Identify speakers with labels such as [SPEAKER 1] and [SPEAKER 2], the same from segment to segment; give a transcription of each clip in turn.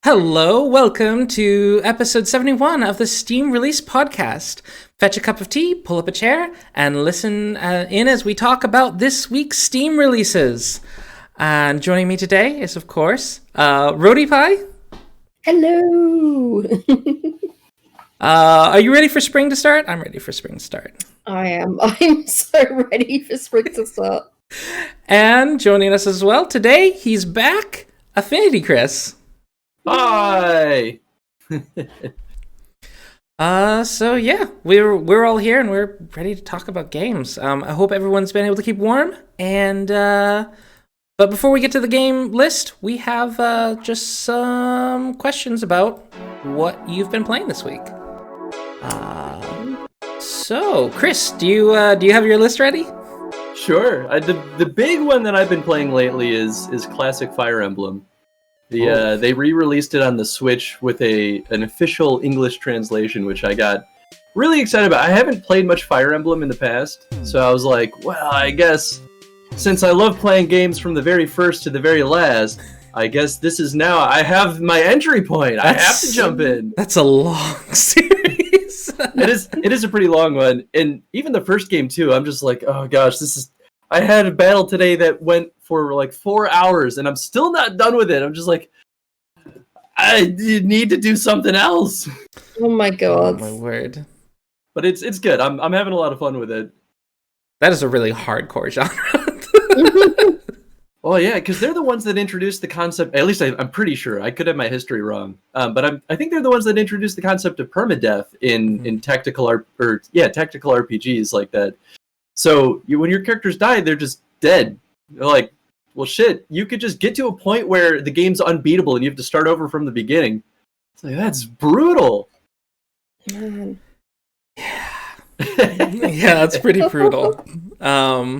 [SPEAKER 1] Hello, welcome to episode 71 of the Steam Release Podcast. Fetch a cup of tea, pull up a chair, and listen in as we talk about this week's Steam releases. And joining me today is, of course, Rody Pie.
[SPEAKER 2] Hello!
[SPEAKER 1] Are you ready for spring to start? I'm ready for spring to start.
[SPEAKER 2] I am. I'm so ready for spring to start.
[SPEAKER 1] And joining us as well today, he's back, Affinity Chris.
[SPEAKER 3] Hi.
[SPEAKER 1] So yeah, we're all here and we're ready to talk about games. I hope everyone's been able to keep warm. And but before we get to the game list, we have just some questions about what you've been playing this week. So Chris, do you have your list ready?
[SPEAKER 3] Sure. The big one that I've been playing lately is classic Fire Emblem. They re-released it on the Switch with an official English translation, which I got really excited about. I haven't played much Fire Emblem in the past, so I was like, well, I guess since I love playing games from the very first to the very last, I guess this is now, I have my entry point. I have to jump in.
[SPEAKER 1] That's a long series.
[SPEAKER 3] It is a pretty long one, and even the first game too, I'm just like, oh gosh, I had a battle today that went for like 4 hours, and I'm still not done with it. I'm just like, I need to do something else.
[SPEAKER 2] Oh my god!
[SPEAKER 1] Oh my word!
[SPEAKER 3] But it's good. I'm having a lot of fun with it.
[SPEAKER 1] That is a really hardcore genre.
[SPEAKER 3] Oh yeah, because they're the ones that introduced the concept. At least I'm pretty sure. I could have my history wrong, but I think they're the ones that introduced the concept of permadeath in tactical RPGs like that. So when your characters die, they're just dead. They're like, well, shit, you could just get to a point where the game's unbeatable and you have to start over from the beginning. It's like, that's brutal.
[SPEAKER 2] Man.
[SPEAKER 1] Yeah, that's pretty brutal. As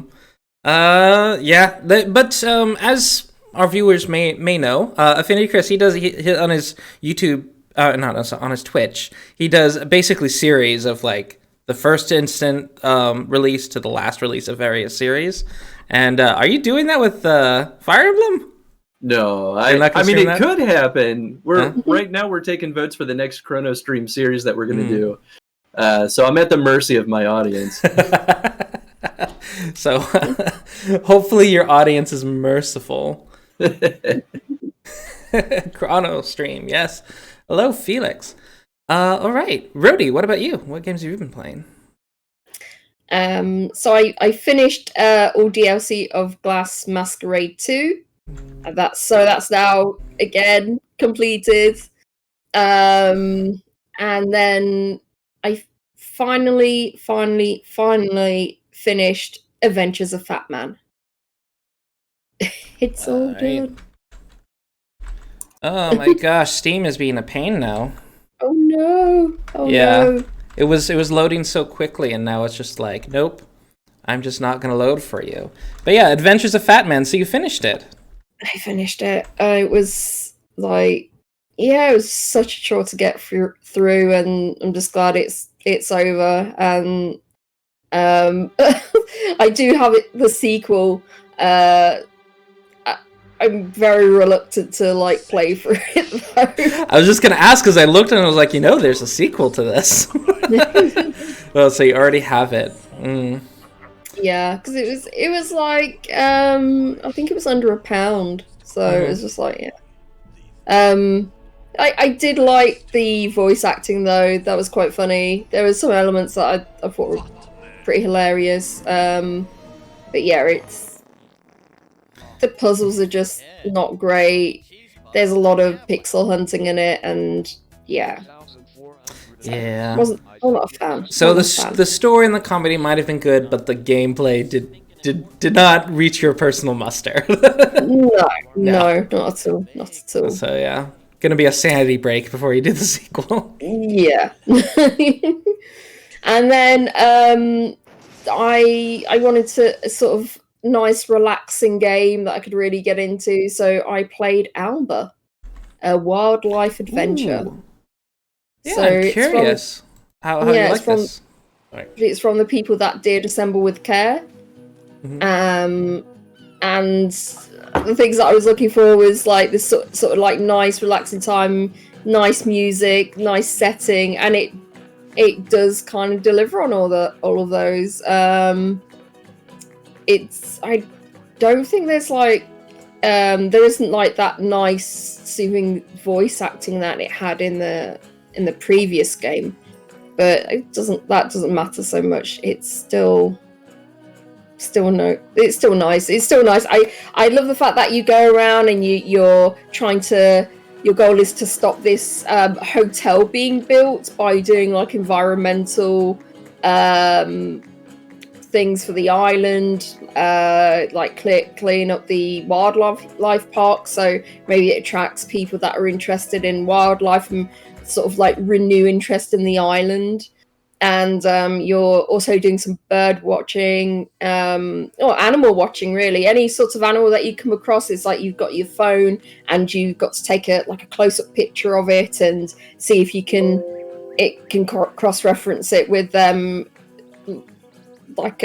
[SPEAKER 1] our viewers may know, Affinity Chris, he on his YouTube, on his Twitch, he does basically series of like the first instant release to the last release of various series. And are you doing that with Fire Emblem?
[SPEAKER 3] No, I mean it could happen. Right now we're taking votes for the next Chrono Stream series that we're going to do. So I'm at the mercy of my audience.
[SPEAKER 1] So hopefully your audience is merciful. Chrono Stream, yes. Hello, Felix. All right, Rody, what about you? What games have you been playing?
[SPEAKER 2] So I finished all DLC of Glass Masquerade 2. That's now again completed. And then I finally finished Adventures of Fat Man. It's all done.
[SPEAKER 1] Oh my gosh, Steam is being a pain now.
[SPEAKER 2] Oh no! Oh
[SPEAKER 1] yeah.
[SPEAKER 2] no!
[SPEAKER 1] It was loading so quickly, and now it's just like, nope, I'm just not gonna load for you. But yeah, Adventures of Fat Man. So you finished it.
[SPEAKER 2] I finished it. It was like, yeah, it was such a chore to get through, and I'm just glad it's over. And I do have the sequel. I'm very reluctant to like play through it though.
[SPEAKER 1] I was just gonna ask because I looked and I was like, there's a sequel to this. Well, so you already have it.
[SPEAKER 2] Yeah, because it was like I think it was under £1, so it was just like I did like the voice acting though. That was quite funny. There was some elements that I thought were pretty hilarious. But yeah, the puzzles are just not great. There's a lot of pixel hunting in it, and yeah.
[SPEAKER 1] Yeah.
[SPEAKER 2] I'm not a fan.
[SPEAKER 1] So the story and the comedy might have been good, but the gameplay did not reach your personal muster.
[SPEAKER 2] No, not at all. Not at all.
[SPEAKER 1] So yeah, gonna be a sanity break before you do the sequel.
[SPEAKER 2] Yeah. And then I wanted to sort of nice relaxing game that I could really get into, so I played Alba, a wildlife adventure.
[SPEAKER 1] Ooh. Yeah, so I'm curious. How do you like this?
[SPEAKER 2] It's from the people that did Assemble with Care.
[SPEAKER 1] Mm-hmm.
[SPEAKER 2] and the things that I was looking for was like this sort of like nice, relaxing time, nice music, nice setting, and it does kind of deliver on all of those. I don't think there's like there isn't like that nice, soothing voice acting that it had in the previous game, but that doesn't matter so much. It's still nice. It's still nice. I love the fact that you go around and your goal is to stop this hotel being built by doing like environmental things for the island, like clean up the wildlife park, so maybe it attracts people that are interested in wildlife and sort of like renew interest in the island. And you're also doing some bird watching, or animal watching, really. Any sort of animal that you come across, is like you've got your phone and you've got to take a close-up picture of it and see if you can cross-reference it with like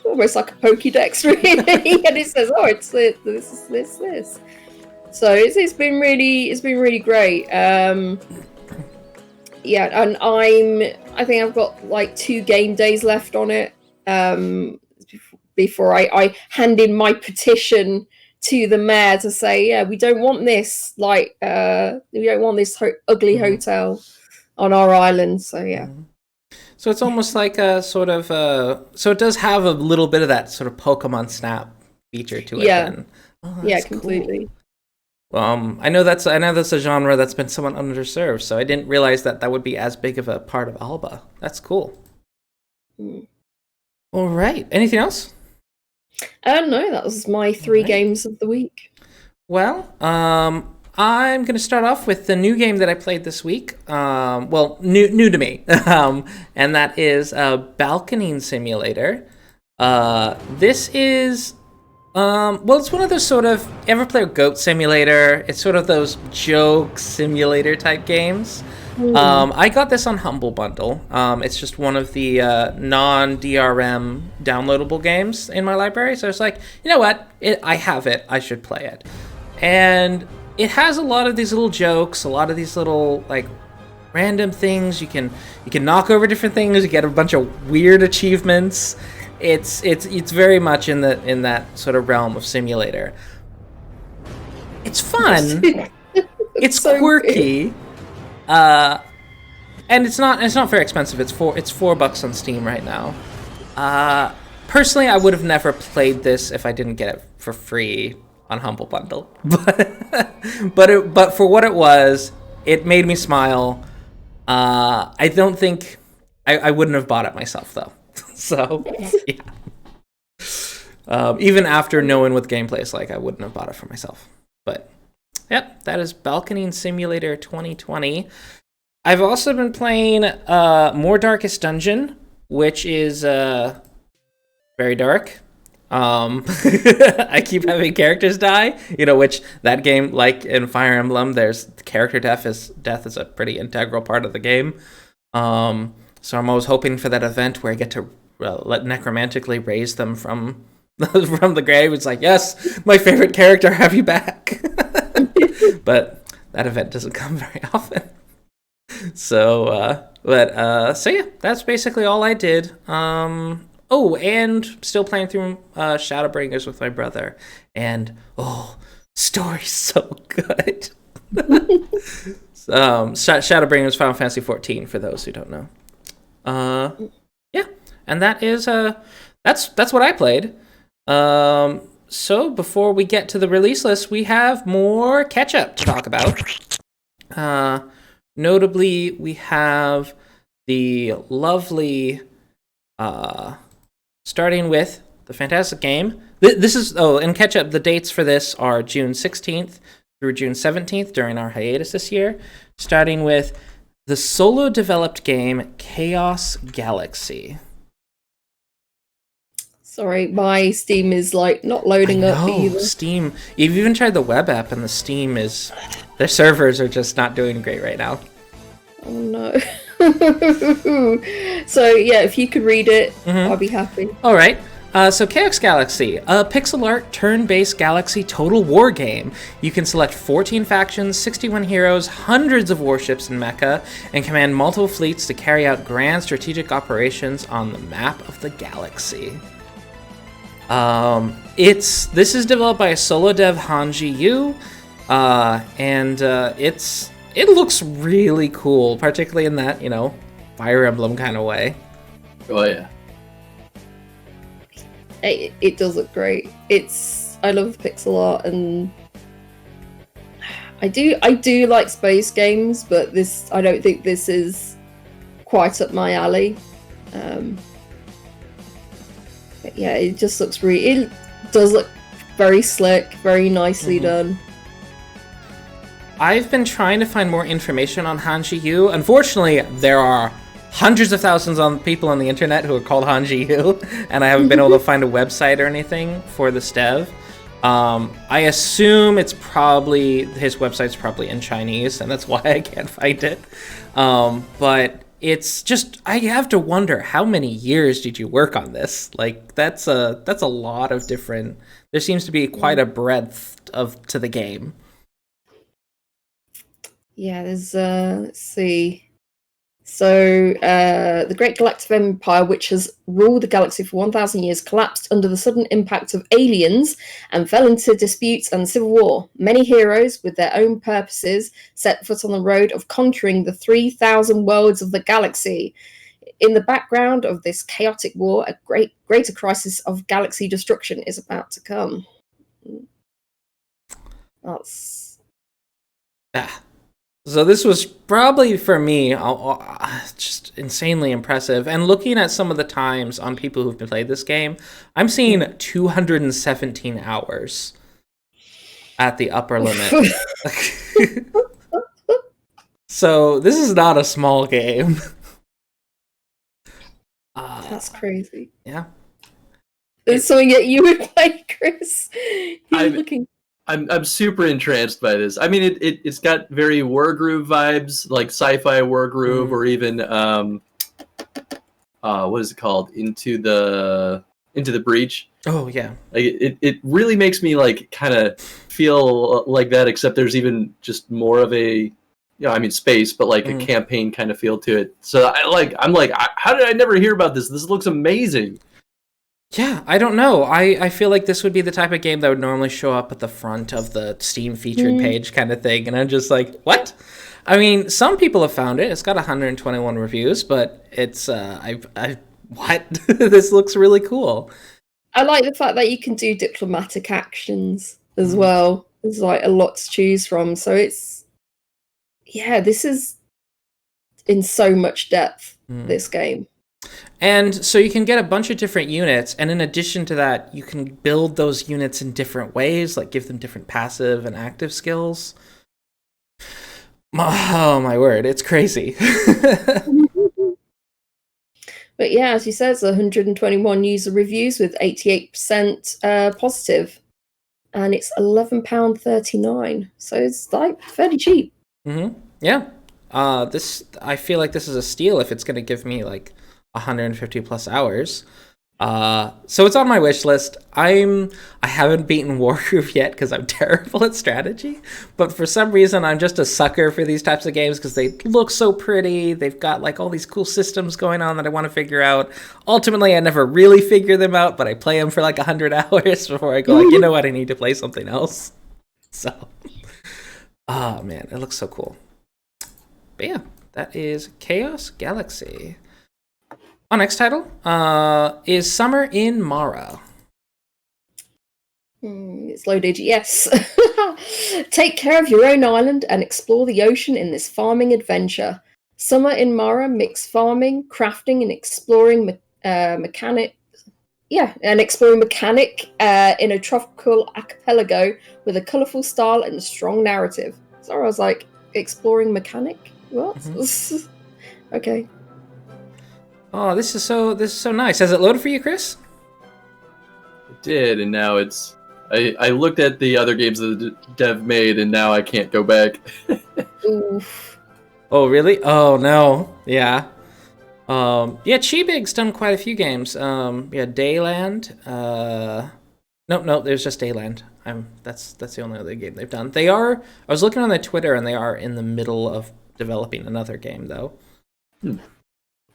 [SPEAKER 2] almost like a Pokédex, really. And it says, oh, it's this. So it's been really great. Yeah, and I think I've got like 2 game days left on it before I hand in my petition to the mayor to say, yeah, we don't want this, like we don't want this ugly hotel on our island. So yeah.
[SPEAKER 1] So it's almost like a sort of so it does have a little bit of that sort of Pokemon Snap feature to it.
[SPEAKER 2] Yeah,
[SPEAKER 1] then. Oh,
[SPEAKER 2] yeah, completely.
[SPEAKER 1] Cool. I know that's a genre that's been somewhat underserved, so I didn't realize that would be as big of a part of Alba. That's cool. All right. Anything else?
[SPEAKER 2] No, that was my 3 games of the week.
[SPEAKER 1] Well, I'm going to start off with the new game that I played this week. Well, new to me, and that is Balcony Simulator. This is. Well, it's one of those sort of, ever play Goat Simulator? It's sort of those joke simulator type games. I got this on Humble Bundle. It's just one of the non-DRM downloadable games in my library. So it's like, you know what? I have it. I should play it. And it has a lot of these little jokes, a lot of these little like random things. You can knock over different things. You get a bunch of weird achievements. It's very much in that sort of realm of simulator. It's fun. It's so quirky. And it's not very expensive. It's $4 on Steam right now. Personally, I would have never played this if I didn't get it for free on Humble Bundle. But for what it was, it made me smile. I don't think I wouldn't have bought it myself though. So, yeah. Even after knowing what the gameplay is like, I wouldn't have bought it for myself. But, yep, that is Balcony Simulator 2020. I've also been playing More Darkest Dungeon, which is very dark. I keep having characters die, which that game, like in Fire Emblem, there's character death is a pretty integral part of the game. So I'm always hoping for that event where I get to necromantically raise them from the grave. It's like, yes, my favorite character, have you back. But that event doesn't come very often. So yeah, that's basically all I did. Oh, and still playing through Shadowbringers with my brother. And, story's so good. Shadowbringers Final Fantasy 14, for those who don't know. Yeah, and that is that's what I played. So before we get to the release list, we have more catch-up to talk about. Notably, we have the lovely, starting with the fantastic game. This is, in catch-up, the dates for this are June 16th through June 17th during our hiatus this year, starting with the solo-developed game Chaos Galaxy.
[SPEAKER 2] Sorry, my Steam is not loading up either. Steam.
[SPEAKER 1] You've even tried the web app, and the Steam their servers are just not doing great right now.
[SPEAKER 2] Oh no. So yeah, if you could read it, I'll be happy.
[SPEAKER 1] All right. So Chaos Galaxy, a pixel art turn-based galaxy total war game. You can select 14 factions, 61 heroes, hundreds of warships and mecha, and command multiple fleets to carry out grand strategic operations on the map of the galaxy. This is developed by a solo dev Zhiyu, and it looks really cool, particularly in that, Fire Emblem kind of way.
[SPEAKER 3] Oh yeah.
[SPEAKER 2] It does look great. I love the pixel art, and I do like space games, but I don't think this is quite up my alley. But yeah, it just looks it does look very slick, very nicely done.
[SPEAKER 1] I've been trying to find more information on Zhiyu. Unfortunately, there are hundreds of thousands of people on the internet who are called Zhiyu, and I haven't been able to find a website or anything for this dev. I assume his website's probably in Chinese, and that's why I can't find it. But it's just, I have to wonder, how many years did you work on this? Like, that's a lot of different. There seems to be quite a breadth to the game.
[SPEAKER 2] Yeah, there's let's see. So, the Great Galactic Empire, which has ruled the galaxy for 1,000 years, collapsed under the sudden impact of aliens and fell into disputes and civil war. Many heroes, with their own purposes, set foot on the road of conquering the 3,000 worlds of the galaxy. In the background of this chaotic war, a greater crisis of galaxy destruction is about to come. That's...
[SPEAKER 1] So this was probably, for me, just insanely impressive. And looking at some of the times on people who've played this game, I'm seeing 217 hours at the upper limit. So this is not a small game.
[SPEAKER 2] That's crazy.
[SPEAKER 1] Yeah.
[SPEAKER 2] There's something that you would play, Chris.
[SPEAKER 3] I'm super entranced by this. I mean, it's got very Wargroove vibes, like sci-fi Wargroove, or even what is it called? Into the Breach.
[SPEAKER 1] Oh yeah.
[SPEAKER 3] Like it really makes me like kind of feel like that. Except there's even just more of a, space, but like a campaign kind of feel to it. So I'm like, how did I never hear about this? This looks amazing.
[SPEAKER 1] Yeah, I don't know. I feel like this would be the type of game that would normally show up at the front of the Steam featured page kind of thing, and I'm just like, what? I mean, some people have found it. It's got 121 reviews, but it's what? This looks really cool.
[SPEAKER 2] I like the fact that you can do diplomatic actions as well. There's like a lot to choose from, so this is in so much depth, this game.
[SPEAKER 1] And so you can get a bunch of different units, and in addition to that, you can build those units in different ways, like give them different passive and active skills. Oh my word, it's crazy.
[SPEAKER 2] But yeah, as you said, it's 121 user reviews with 88% positive, and it's £11.39, so it's like fairly cheap.
[SPEAKER 1] Yeah. I feel like this is a steal if it's going to give me like 150 plus hours. So it's on my wish list. I haven't beaten Wargroove yet because I'm terrible at strategy, but for some reason I'm just a sucker for these types of games because they look so pretty. They've got like all these cool systems going on that I want to figure out. Ultimately, I never really figure them out, but I play them for like 100 hours before I go like, you know what, I need to play something else. So, oh man, it looks so cool. But yeah, that is Chaos Galaxy. Our next title is Summer in Mara.
[SPEAKER 2] It's loaded, yes. Take care of your own island and explore the ocean in this farming adventure. Summer in Mara mix farming, crafting, and exploring mechanic in a tropical archipelago with a colourful style and a strong narrative. So I was like, exploring mechanic? What? Okay.
[SPEAKER 1] Oh, this is so nice. Has it loaded for you, Chris?
[SPEAKER 3] It did, and now it's. I looked at the other games that the dev made, and now I can't go back.
[SPEAKER 2] Oof.
[SPEAKER 1] Oh, really? Oh, no. Yeah. Yeah, Chibig's done quite a few games. Yeah, Dayland. No, there's just Dayland. That's the only other game they've done. They are. I was looking on their Twitter, and they are in the middle of developing another game, though.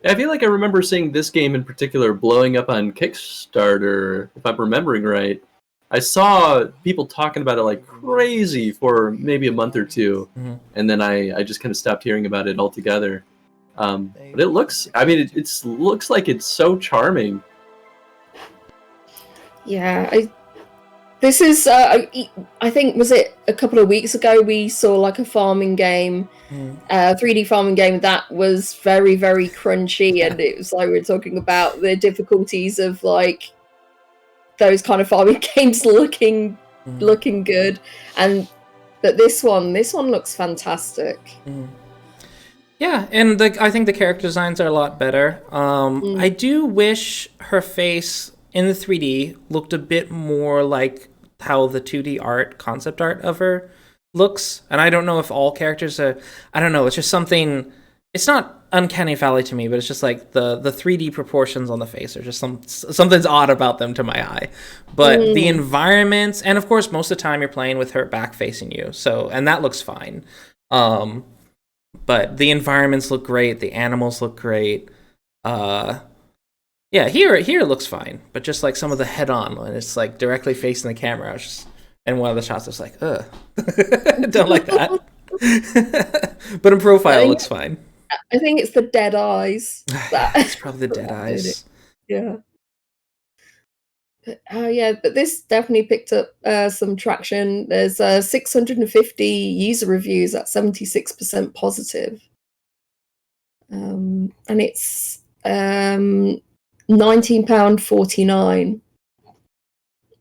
[SPEAKER 3] I feel like I remember seeing this game in particular blowing up on Kickstarter, if I'm remembering right. I saw people talking about it like crazy for maybe a month or two, and then I just kind of stopped hearing about it altogether. But it looks, I mean, it looks like it's so charming.
[SPEAKER 2] Yeah, this is, I think, was it a couple of weeks ago we saw like a farming game, 3D farming game that was very, very crunchy, and it was like we were talking about the difficulties of like those kind of farming games looking good, but this one looks fantastic.
[SPEAKER 1] Yeah, and I think the character designs are a lot better. I do wish her face in the 3D looked a bit more like how the 2D concept art of her looks. And I don't know if all characters are, I don't know, it's just something, it's not uncanny valley to me, but it's just like the 3D proportions on the face are just something's odd about them to my eye. But the environments, and of course most of the time you're playing with her back facing you, so, and that looks fine. But the environments look great, the animals look great. Yeah, here it looks fine, but just like some of the head-on when it's like directly facing the camera, I was just, and one of the shots was like, ugh, don't like that. But in profile, it looks fine.
[SPEAKER 2] I think it's the dead eyes.
[SPEAKER 1] It's probably the dead eyes.
[SPEAKER 2] Yeah. But this definitely picked up some traction. There's 650 user reviews at 76% positive, and it's £19.49.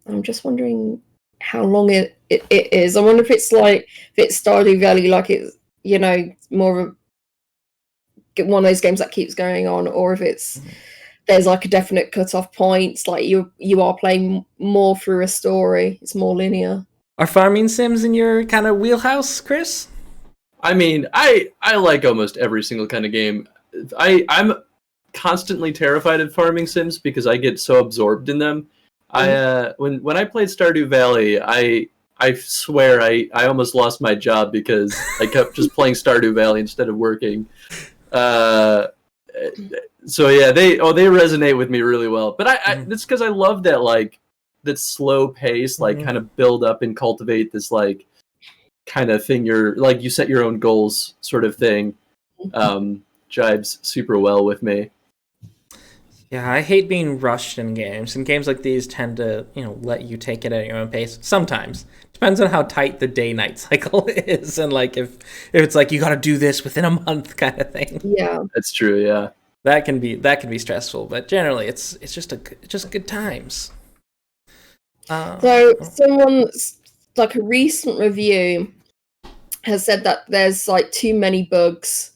[SPEAKER 2] I'm just wondering how long it is. I wonder if it's Stardew Valley, like it's, you know, more of one of those games that keeps going on, or if it's there's like a definite cut-off point. It's like you are playing more through a story. It's more linear.
[SPEAKER 1] Are farming sims in your kind of wheelhouse, Chris?
[SPEAKER 3] I mean, I like almost every single kind of game. I'm constantly terrified of farming sims because I get so absorbed in them. When I played Stardew Valley, I swear I almost lost my job because I kept just playing Stardew Valley instead of working. So yeah, they resonate with me really well. But it's because I love that that slow pace, kind of build up and cultivate this kind of thing. You set your own goals sort of thing. Jives super well with me.
[SPEAKER 1] Yeah, I hate being rushed in games, and games like these tend to, let you take it at your own pace. Sometimes. Depends on how tight the day-night cycle is, and if it's like you got to do this within a month kind of thing.
[SPEAKER 2] Yeah,
[SPEAKER 3] that's true. Yeah,
[SPEAKER 1] that can be stressful, but generally it's just good times.
[SPEAKER 2] So someone's a recent review has said that there's too many bugs,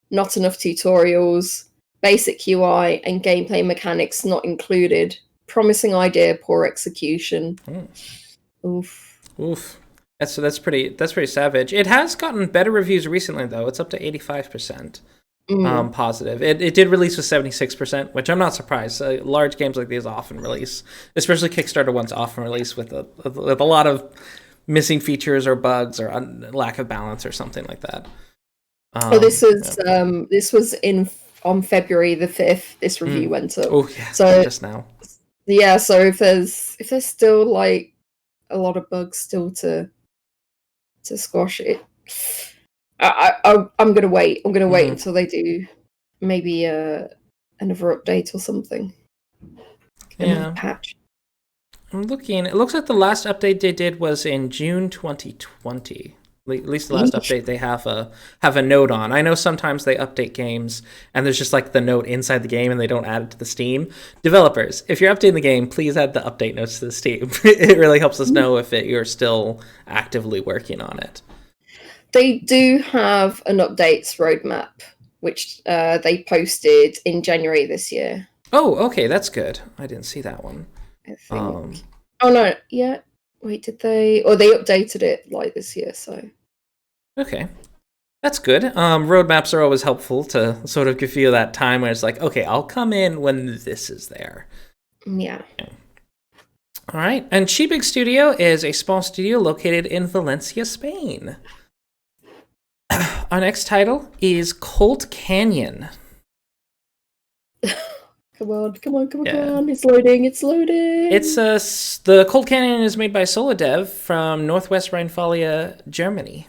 [SPEAKER 2] not enough tutorials, basic UI and gameplay mechanics not included. Promising idea, poor execution. Oof.
[SPEAKER 1] That's pretty savage. It has gotten better reviews recently though. It's up to 85% positive. It did release with 76%, which I'm not surprised. Large games like these often release, especially Kickstarter ones, often release with a lot of missing features or bugs or lack of balance or something like that.
[SPEAKER 2] This was on February the 5th, this review went up.
[SPEAKER 1] Oh yeah,
[SPEAKER 2] so
[SPEAKER 1] just now.
[SPEAKER 2] Yeah, so if there's still a lot of bugs still to squash it, I'm gonna wait. I'm gonna wait until they do maybe another update or something. Another patch.
[SPEAKER 1] I'm looking. It looks like the last update they did was in June 2020. At least the last update they have a note on. I know sometimes they update games and there's just the note inside the game and they don't add it to the Steam. Developers, if you're updating the game, please add the update notes to the Steam. It really helps us know if you're still actively working on it.
[SPEAKER 2] They do have an updates roadmap, which they posted in January this year.
[SPEAKER 1] Oh, okay, that's good. I didn't see that one.
[SPEAKER 2] I think. Oh no, yeah. Wait, did they? Or they updated it this year, so.
[SPEAKER 1] Okay. That's good. Roadmaps are always helpful to sort of give you that time where it's like, okay, I'll come in when this is there.
[SPEAKER 2] Yeah.
[SPEAKER 1] All right. And Chibig Studio is a small studio located in Valencia, Spain. Our next title is Colt Canyon.
[SPEAKER 2] Come on. It's loading.
[SPEAKER 1] It's the Colt Canyon is made by Solodev from Northwest Rhine-Westphalia, Germany.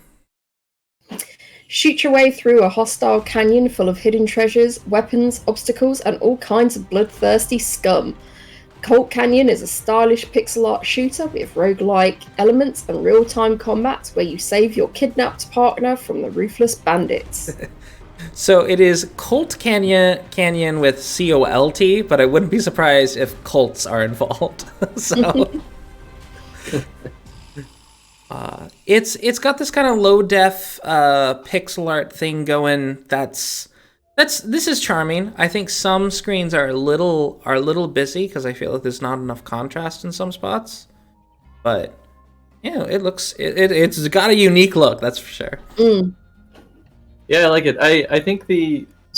[SPEAKER 2] Shoot your way through a hostile canyon full of hidden treasures, weapons, obstacles, and all kinds of bloodthirsty scum. Colt Canyon is a stylish pixel art shooter with roguelike elements and real-time combat where you save your kidnapped partner from the ruthless bandits.
[SPEAKER 1] So it is Colt Canyon with C-O-L-T, but I wouldn't be surprised if Colts are involved. So it's got this kind of low def pixel art thing going. This is charming. I think some screens are a little busy because I feel like there's not enough contrast in some spots. But it's got a unique look, that's for sure.
[SPEAKER 3] Yeah, I like it. I think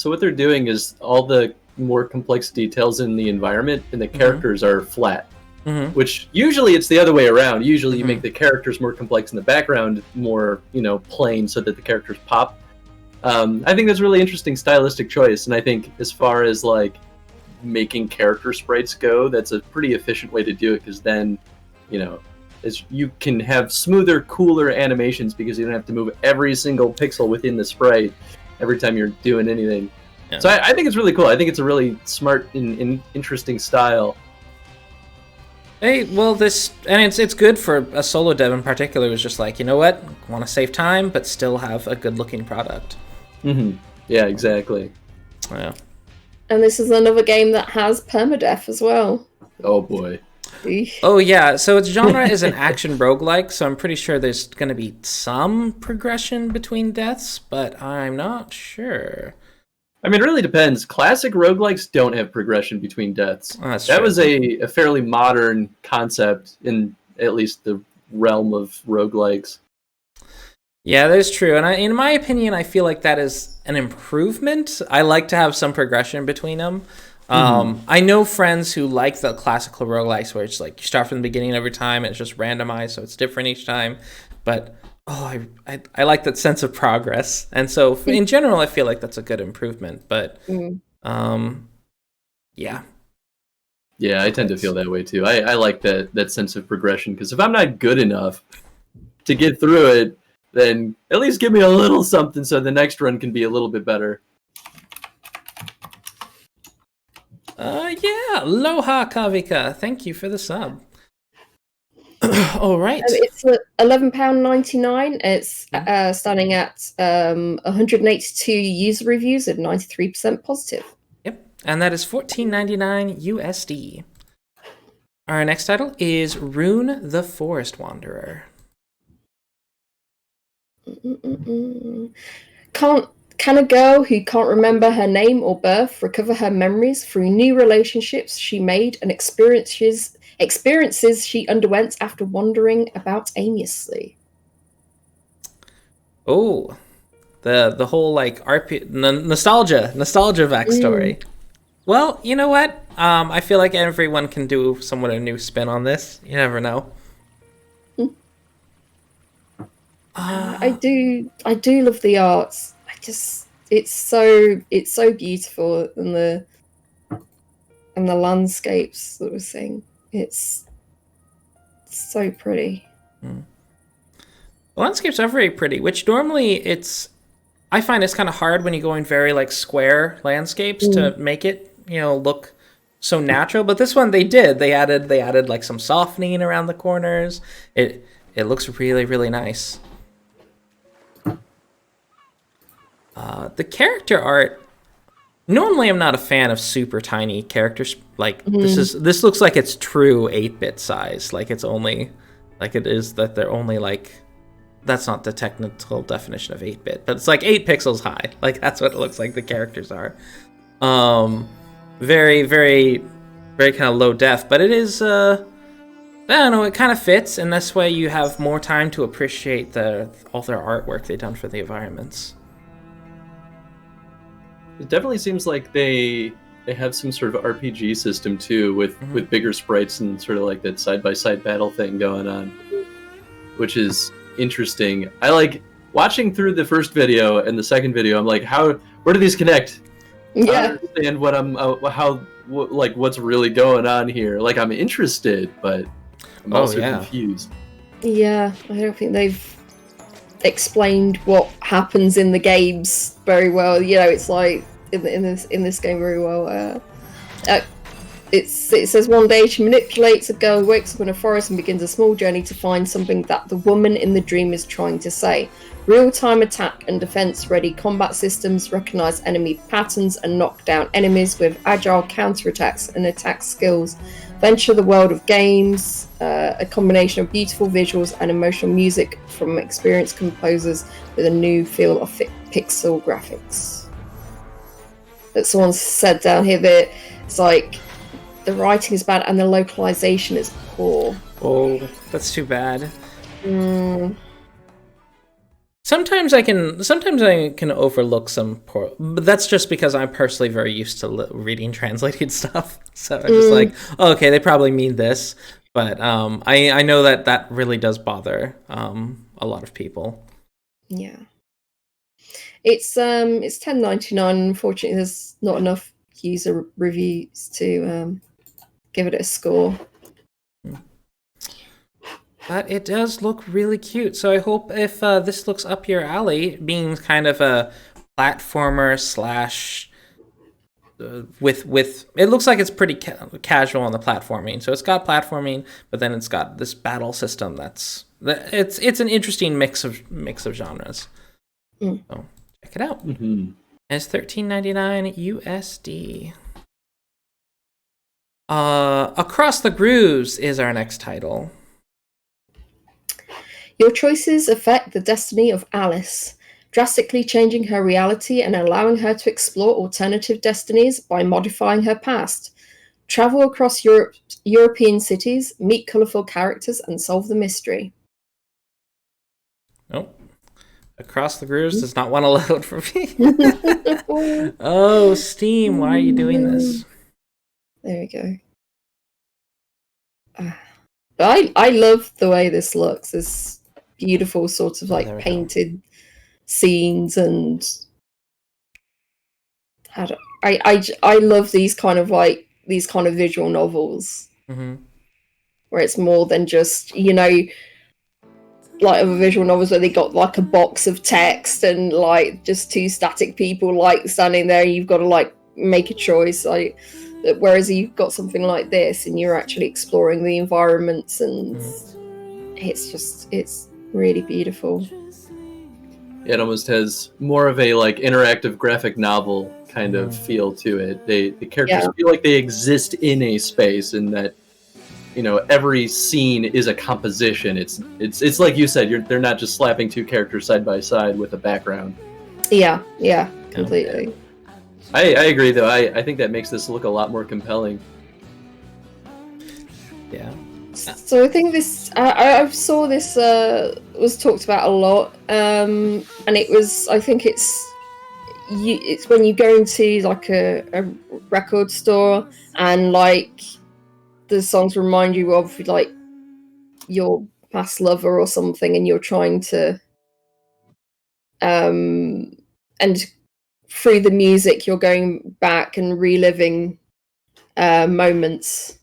[SPEAKER 3] what they're doing is all the more complex details in the environment and the characters are flat. Which usually it's the other way around. Usually you make the characters more complex in the background, more, plain so that the characters pop. I think that's a really interesting stylistic choice, and I think as far as like making character sprites go, that's a pretty efficient way to do it, because then, you can have smoother, cooler animations because you don't have to move every single pixel within the sprite every time you're doing anything. Yeah. So I think it's really cool. I think it's a really smart and interesting style.
[SPEAKER 1] Hey, well, it's good for a solo dev in particular. Who's just like, you know what, want to save time but still have a good looking product.
[SPEAKER 3] Yeah, exactly.
[SPEAKER 1] Yeah.
[SPEAKER 2] And this is another game that has permadeath as well.
[SPEAKER 3] Oh boy.
[SPEAKER 1] Oh yeah, so its genre is an action roguelike, so I'm pretty sure there's going to be some progression between deaths, but I'm not sure.
[SPEAKER 3] I mean, it really depends. Classic roguelikes don't have progression between deaths.
[SPEAKER 1] Oh,
[SPEAKER 3] that was a fairly modern concept in at least the realm of roguelikes.
[SPEAKER 1] Yeah, that is true. And in my opinion, I feel like that is an improvement. I like to have some progression between them. I know friends who like the classical roguelikes where it's like you start from the beginning every time and it's just randomized, so it's different each time. But I like that sense of progress. And so in general, I feel like that's a good improvement. But yeah.
[SPEAKER 3] Yeah, I tend to feel that way too. I like that sense of progression, because if I'm not good enough to get through it, then at least give me a little something so the next run can be a little bit better.
[SPEAKER 1] Yeah, Aloha Kavika. Thank you for the sub. All right.
[SPEAKER 2] It's £11.99. It's standing at 182 user reviews and 93% positive.
[SPEAKER 1] Yep, and that is $14.99 USD. Our next title is Rune the Forest Wanderer.
[SPEAKER 2] Can a girl who can't remember her name or birth recover her memories through new relationships she made and experiences she underwent after wandering about aimlessly?
[SPEAKER 1] Oh, the whole like RP nostalgia backstory. Well, you know what? I feel like everyone can do somewhat a new spin on this. You never know.
[SPEAKER 2] I do love the arts. It's so beautiful, and the landscapes that we're seeing. It's so pretty.
[SPEAKER 1] The landscapes are very pretty, which normally I find it's kind of hard when you go in very like square landscapes to make it, look so natural. But this one they did. They added like some softening around the corners. It looks really, really nice. The character art. Normally, I'm not a fan of super tiny characters. Like this looks like it's true 8-bit size. Like it's only, like it is that they're only like. That's not the technical definition of 8-bit, but it's like 8 pixels high. Like that's what it looks like the characters are. Very, very, very kind of low def, but it is. I don't know. It kind of fits, and this way you have more time to appreciate all their artwork they've done for the environments.
[SPEAKER 3] It definitely seems like they have some sort of RPG system too, with bigger sprites and sort of like that side-by-side battle thing going on, which is interesting. I like watching through the first video and the second video. I'm like, where do these connect?
[SPEAKER 2] Yeah.
[SPEAKER 3] I don't understand what what's really going on here. Like, I'm interested, but I'm also confused.
[SPEAKER 2] Yeah, I don't think they've explained what happens in the games very well. You know, it's like in this game very well. It says one day she manipulates a girl who wakes up in a forest and begins a small journey to find something that the woman in the dream is trying to say. Real-time attack and defense-ready combat systems recognize enemy patterns and knock down enemies with agile counterattacks and attack skills. Venture the world of games, a combination of beautiful visuals and emotional music from experienced composers with a new feel of pixel graphics. That someone said down here that it's like the writing is bad and the localization is poor.
[SPEAKER 1] Oh, that's too bad. Sometimes I can overlook some poor, but that's just because I'm personally very used to reading translated stuff. So I'm just like, oh, okay, they probably mean this, but I know that really does bother a lot of people.
[SPEAKER 2] Yeah, it's $10.99. Unfortunately, there's not enough user reviews to give it a score.
[SPEAKER 1] But it does look really cute, so I hope if this looks up your alley, being kind of a platformer slash with it looks like it's pretty casual on the platforming. So it's got platforming, but then it's got this battle system it's an interesting mix of genres. So check it out. And it's $13.99 USD. Across the Grooves is our next title.
[SPEAKER 2] Your choices affect the destiny of Alice, drastically changing her reality and allowing her to explore alternative destinies by modifying her past. Travel across European cities, meet colourful characters, and solve the mystery.
[SPEAKER 1] Nope. Across the Grooves does not want to load for me. Oh, Steam, why are you doing this?
[SPEAKER 2] There we go. But I love the way this looks. This beautiful sort of like painted scenes, and I love these kind of visual novels where it's more than just, you know, like other visual novels where they got like a box of text and like just two static people like standing there. You've got to like make a choice. Like, whereas you've got something like this and you're actually exploring the environments, and it's really beautiful.
[SPEAKER 3] It almost has more of a like interactive graphic novel kind of feel to it. The characters feel like they exist in a space, and that, you know, every scene is a composition. It's like you said, they're not just slapping two characters side by side with a background.
[SPEAKER 2] Yeah, completely.
[SPEAKER 3] I agree, though. I think that makes this look a lot more compelling. Yeah.
[SPEAKER 2] So I think this, I saw this was talked about a lot, and it was, I think it's when you go into like a record store and like the songs remind you of like your past lover or something, and you're trying to and through the music you're going back and reliving moments.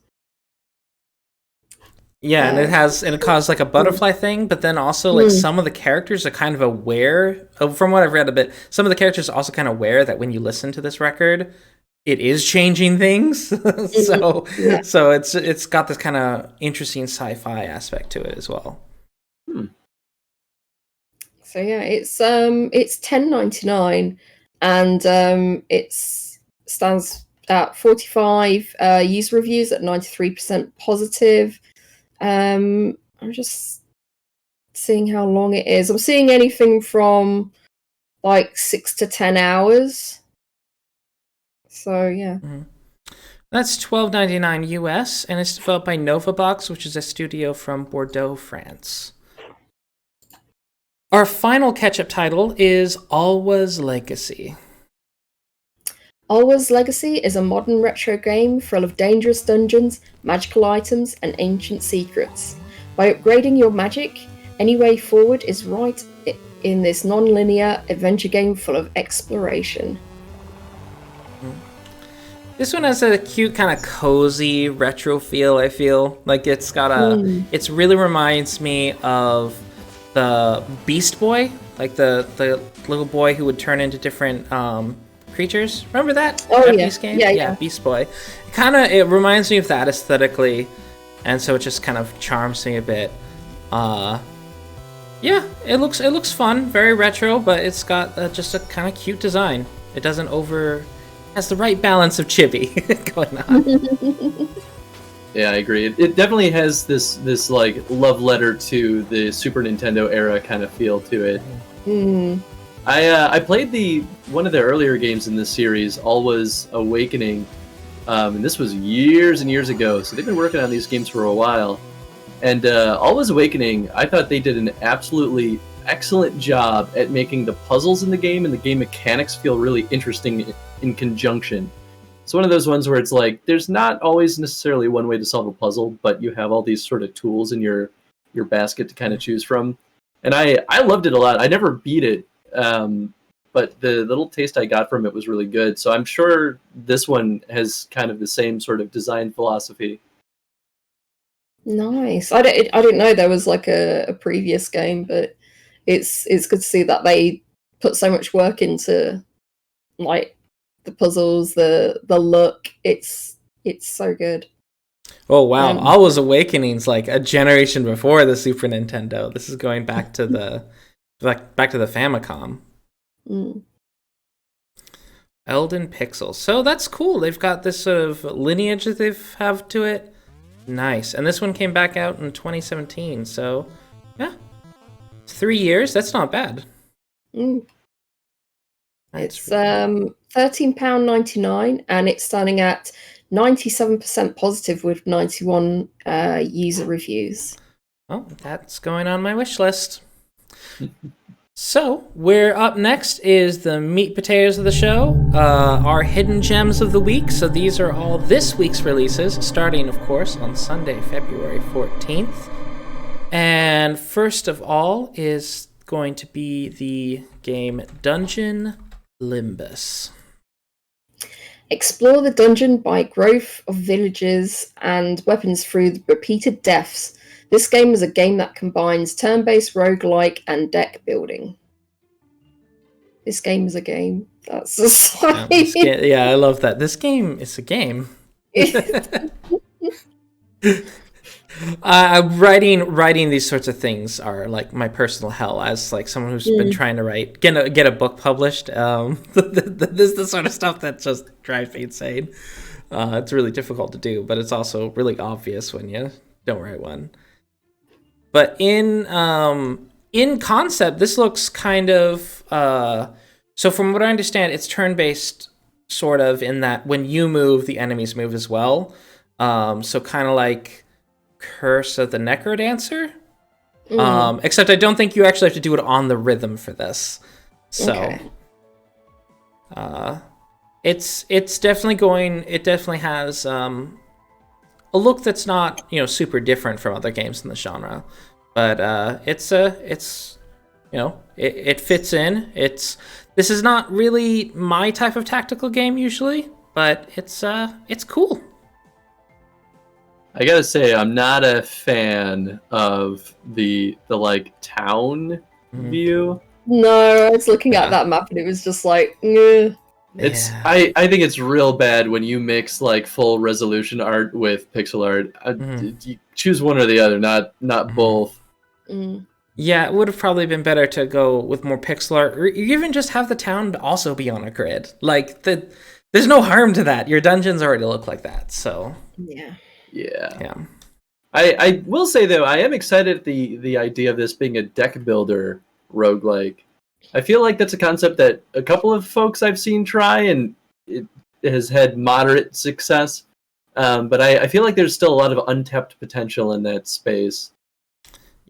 [SPEAKER 1] Yeah, and it caused like a butterfly thing, but then also like some of the characters are kind of aware from what I've read a bit. Some of the characters are also kind of aware that when you listen to this record, it is changing things. So it's got this kind of interesting sci-fi aspect to it as well.
[SPEAKER 2] So yeah, it's $10.99, and it stands at 45 user reviews at 93% positive. I'm just seeing how long it is. I'm seeing anything from like 6 to 10 hours. So yeah.
[SPEAKER 1] That's $12.99 US, and it's developed by Novabox, which is a studio from Bordeaux, France. Our final catch-up title is Alwa's Legacy.
[SPEAKER 2] Alwa's Legacy is a modern retro game full of dangerous dungeons, magical items, and ancient secrets. By upgrading your magic, any way forward is right in this non-linear adventure game full of exploration.
[SPEAKER 1] This one has a cute kind of cozy retro feel, I feel. Like it's got a... It really reminds me of the Beast Boy. Like the little boy who would turn into different creatures. Remember that?
[SPEAKER 2] Oh,
[SPEAKER 1] that
[SPEAKER 2] yeah.
[SPEAKER 1] Beast game?
[SPEAKER 2] Yeah.
[SPEAKER 1] Beast Boy. It reminds me of that aesthetically. And so it just kind of charms me a bit. Yeah, it looks fun. Very retro, but it's got just a kind of cute design. It doesn't has the right balance of chibi going on.
[SPEAKER 3] Yeah, I agree. It definitely has this like love letter to the Super Nintendo era kind of feel to it. I played one of the earlier games in this series, Alwa's Awakening, and this was years and years ago. So they've been working on these games for a while. And Alwa's Awakening, I thought they did an absolutely excellent job at making the puzzles in the game and the game mechanics feel really interesting in conjunction. It's one of those ones where it's like there's not always necessarily one way to solve a puzzle, but you have all these sort of tools in your basket to kind of choose from. And I loved it a lot. I never beat it, but the little taste I got from it was really good. So I'm sure this one has kind of the same sort of design philosophy.
[SPEAKER 2] Nice. I didn't know there was like a previous game, but it's good to see that they put so much work into like the puzzles, the look. It's so good.
[SPEAKER 1] Oh wow! Alwa's Awakening's like a generation before the Super Nintendo. This is going back to the back to the Famicom. Elden Pixels. So that's cool. They've got this sort of lineage that they have to it. Nice. And this one came back out in 2017. So yeah, 3 years. That's not bad.
[SPEAKER 2] It's £13.99, and it's standing at 97% positive with 91 user reviews.
[SPEAKER 1] Oh, that's going on my wish list. So, we're up next is the meat potatoes of the show, our hidden gems of the week. So these are all this week's releases, starting, of course, on Sunday, February 14th. And first of all is going to be the game Dungeon Limbus.
[SPEAKER 2] Explore the dungeon by growth of villages and weapons through the repeated deaths. This game is a game that combines turn-based roguelike and deck building. This game is a game. That's just like...
[SPEAKER 1] Yeah, I love that. This game is a game. Writing these sorts of things are like my personal hell as like someone who's been trying to get a book published. This is the sort of stuff that just drives me insane. It's really difficult to do, but it's also really obvious when you don't write one. But in concept, this looks kind of so from what I understand, it's turn-based sort of in that when you move, the enemies move as well. So kind of like Curse of the Necrodancer. Except I don't think you actually have to do it on the rhythm for this. So it's definitely it definitely has a look that's not, super different from other games in the genre. But it fits in. This is not really my type of tactical game usually, but it's cool.
[SPEAKER 3] I gotta say, I'm not a fan of the like town view.
[SPEAKER 2] No, I was looking at that map and it was just like, I
[SPEAKER 3] think it's real bad when you mix like full resolution art with pixel art. You choose one or the other, not both.
[SPEAKER 1] Yeah, it would have probably been better to go with more pixel art, or even just have the town also be on a grid. Like there's no harm to that. Your dungeons already look like that, so
[SPEAKER 3] Yeah. I will say though, I am excited at the idea of this being a deck builder roguelike. I feel like that's a concept that a couple of folks I've seen try, and it has had moderate success. But I feel like there's still a lot of untapped potential in that space.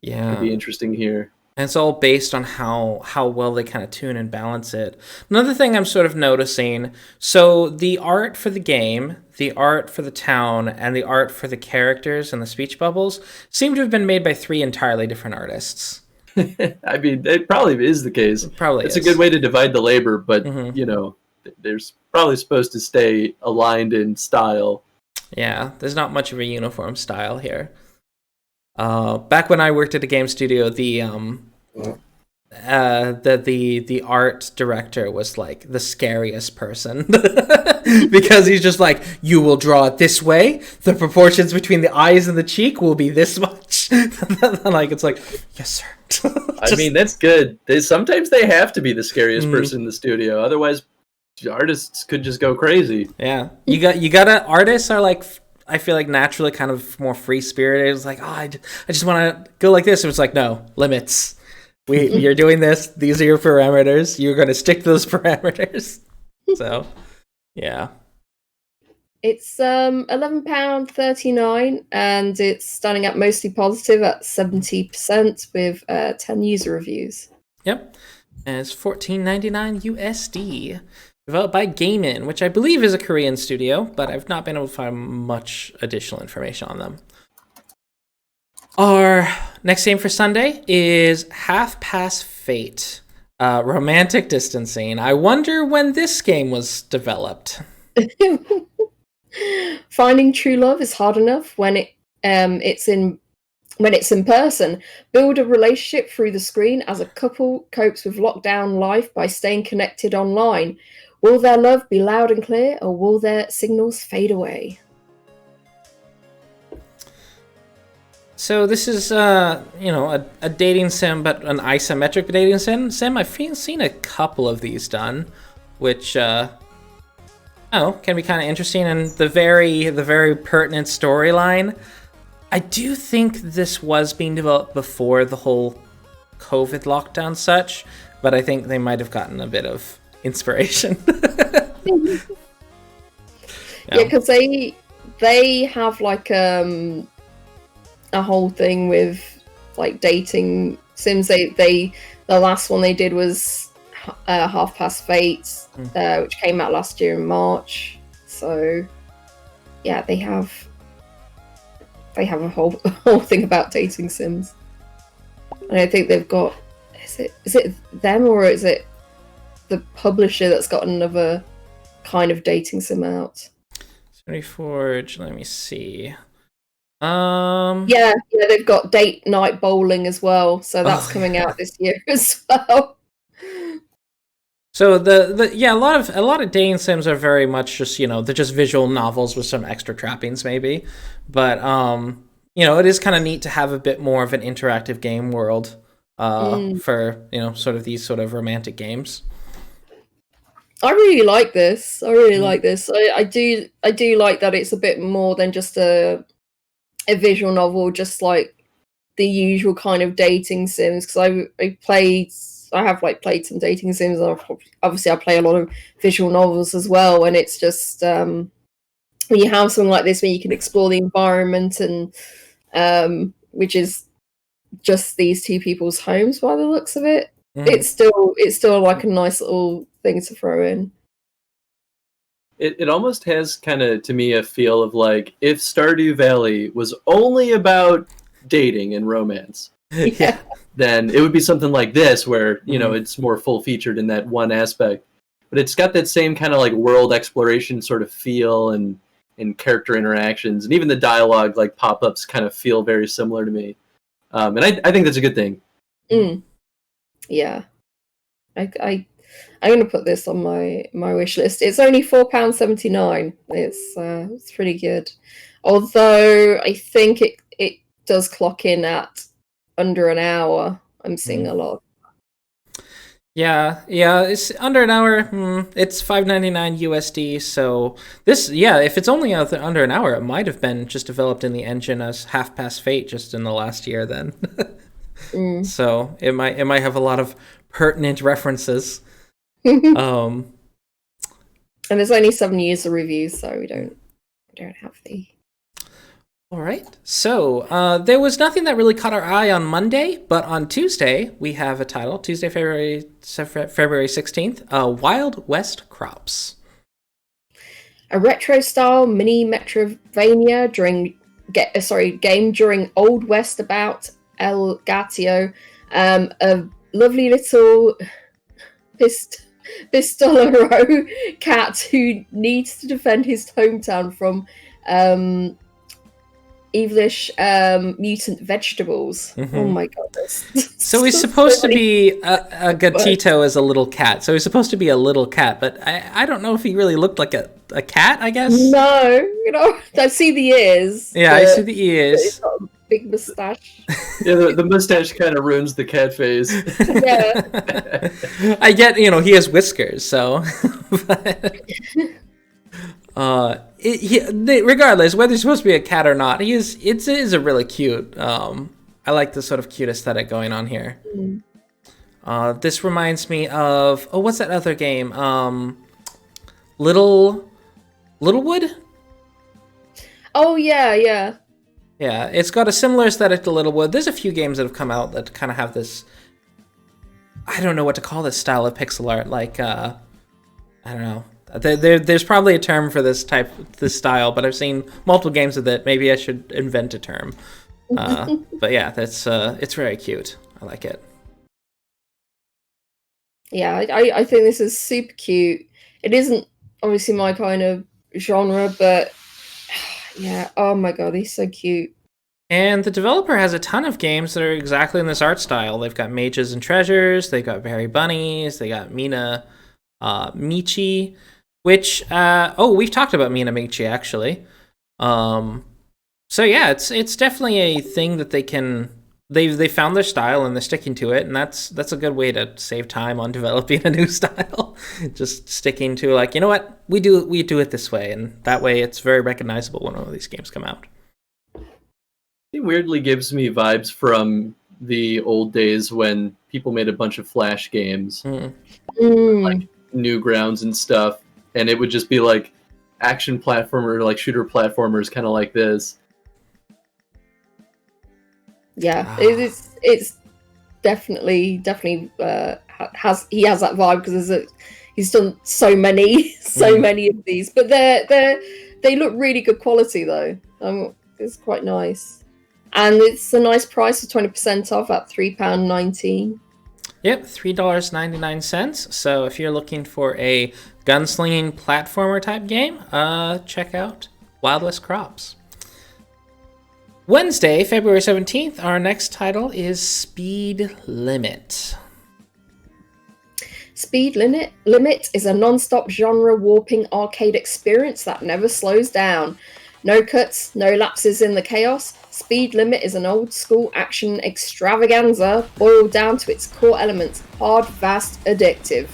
[SPEAKER 1] Yeah,
[SPEAKER 3] it'd be interesting here.
[SPEAKER 1] And it's all based on how well they kind of tune and balance it. Another thing I'm sort of noticing, so the art for the game, the art for the town, and the art for the characters and the speech bubbles seem to have been made by 3 entirely different artists.
[SPEAKER 3] I mean, it probably is the case.
[SPEAKER 1] Probably
[SPEAKER 3] it's
[SPEAKER 1] is.
[SPEAKER 3] a good way to divide the labor, but
[SPEAKER 1] Mhm.
[SPEAKER 3] you know, there's probably supposed to stay aligned in style.
[SPEAKER 1] Yeah, there's not much of a uniform style here. Back when I worked at a game studio, the art director was like the scariest person because he's just like, you will draw it this way, the proportions between the eyes and the cheek will be this much. Like, it's like, yes sir.
[SPEAKER 3] I mean, that's good. Sometimes they have to be the scariest person in the studio, otherwise artists could just go crazy.
[SPEAKER 1] Yeah, you gotta, artists are like, I feel like naturally kind of more free spirited. It's like, oh, I just want to go like this. And it's like, no, limits. You're doing this. These are your parameters. You're going to stick to those parameters. So, yeah.
[SPEAKER 2] It's £11.39, and it's starting out mostly positive at 70% with 10 user reviews.
[SPEAKER 1] Yep. And it's $14.99 USD. Developed by Gameln, which I believe is a Korean studio, but I've not been able to find much additional information on them. Our next game for Sunday is Half Past Fate, Romantic Distancing. I wonder when this game was developed.
[SPEAKER 2] Finding true love is hard enough when it's in person. Build a relationship through the screen as a couple copes with lockdown life by staying connected online. Will their love be loud and clear, or will their signals fade away?
[SPEAKER 1] So this is, a dating sim, but an isometric dating sim. I've seen a couple of these done, which, can be kind of interesting. And the very pertinent storyline. I do think this was being developed before the whole COVID lockdown such, but I think they might have gotten a bit of inspiration.
[SPEAKER 2] Yeah, because they have like a whole thing with like dating sims. The last one they did was Half Past Fate, which came out last year in March. So yeah, they have a whole thing about dating sims. And I think they've got, is it them, or is it the publisher that's got another kind of dating sim out?
[SPEAKER 1] Sony Forge, let me see.
[SPEAKER 2] Yeah, they've got Date Night Bowling as well, so that's coming out this year as well.
[SPEAKER 1] So a lot of dating sims are very much just, they're just visual novels with some extra trappings maybe, but it is kind of neat to have a bit more of an interactive game world for sort of these sort of romantic games.
[SPEAKER 2] I really like this. I do like that it's a bit more than just a visual novel, just like the usual kind of dating sims. Because I have played some dating sims. Obviously, I play a lot of visual novels as well, and it's just when you have something like this where you can explore the environment and which is just these two people's homes by the looks of it. It's still like a nice little thing to throw in.
[SPEAKER 3] It almost has kind of, to me, a feel of like if Stardew Valley was only about dating and romance, then it would be something like this where, it's more full featured in that one aspect. But it's got that same kind of like world exploration sort of feel and character interactions, and even the dialogue like pop-ups kind of feel very similar to me. And I think that's a good thing.
[SPEAKER 2] Yeah. I'm going to put this on my wish list. It's only £4.79. It's pretty good. Although I think it does clock in at under an hour. I'm seeing a lot.
[SPEAKER 1] Yeah, it's under an hour. It's $5.99 USD. So this, if it's only under an hour, it might have been just developed in the engine as Half Past Fate just in the last year. Then, so it might have a lot of pertinent references. And
[SPEAKER 2] there's only 7 user reviews, so we don't have the.
[SPEAKER 1] All right. So there was nothing that really caught our eye on Monday, but on Tuesday we have a title. Tuesday, February 16th. Wild West Crops.
[SPEAKER 2] A retro-style mini Metrovania game during Old West about El Gatio. A lovely little pistolero cat who needs to defend his hometown from evilish mutant vegetables.
[SPEAKER 1] Mhm.
[SPEAKER 2] Oh my god.
[SPEAKER 1] So he's supposed to be a gatito as a little cat. So he's supposed to be a little cat, but I don't know if he really looked like a cat, I guess.
[SPEAKER 2] No, I see the ears.
[SPEAKER 1] Yeah, I see the ears.
[SPEAKER 2] He's got a big mustache.
[SPEAKER 3] Yeah, the mustache kind of ruins the cat face.
[SPEAKER 2] Yeah.
[SPEAKER 1] I get, he has whiskers, so. Regardless, whether he's supposed to be a cat or not, it is a really cute. I like the sort of cute aesthetic going on here. This reminds me of what's that other game? Littlewood?
[SPEAKER 2] Oh yeah.
[SPEAKER 1] Yeah, it's got a similar aesthetic to Littlewood. There's a few games that have come out that kind of have this. I don't know what to call this style of pixel art. Like, I don't know. There's probably a term for this style, but I've seen multiple games with it. Maybe I should invent a term. But yeah, it's very cute. I like it.
[SPEAKER 2] Yeah, I think this is super cute. It isn't obviously my kind of genre, but yeah, oh my god, he's so cute.
[SPEAKER 1] And the developer has a ton of games that are exactly in this art style. They've got Mages and Treasures, they've got Berry Bunnies, they got Mina Michi, which we've talked about Mina Michi actually. So yeah, it's definitely a thing that they found their style and they're sticking to it, and that's a good way to save time on developing a new style. Just sticking to, like, you know what, we do it this way, and that way it's very recognizable when one of these games come out.
[SPEAKER 3] It weirdly gives me vibes from the old days when people made a bunch of Flash games, like Newgrounds and stuff, and it would just be like action platformer, like shooter platformers, kind of like this.
[SPEAKER 2] Yeah, it's definitely has that vibe because he's done so many of these, but they look really good quality though. It's quite nice. And it's a nice price of 20% off at £3.19.
[SPEAKER 1] Yep, $3.99. So if you're looking for a gunslinging platformer type game, check out Wild West Crops. Wednesday, February 17th, our next title is Speed Limit.
[SPEAKER 2] Speed Limit is a non-stop genre-warping arcade experience that never slows down. No cuts, no lapses in the chaos. Speed Limit is an old-school action extravaganza boiled down to its core elements: hard, fast, addictive.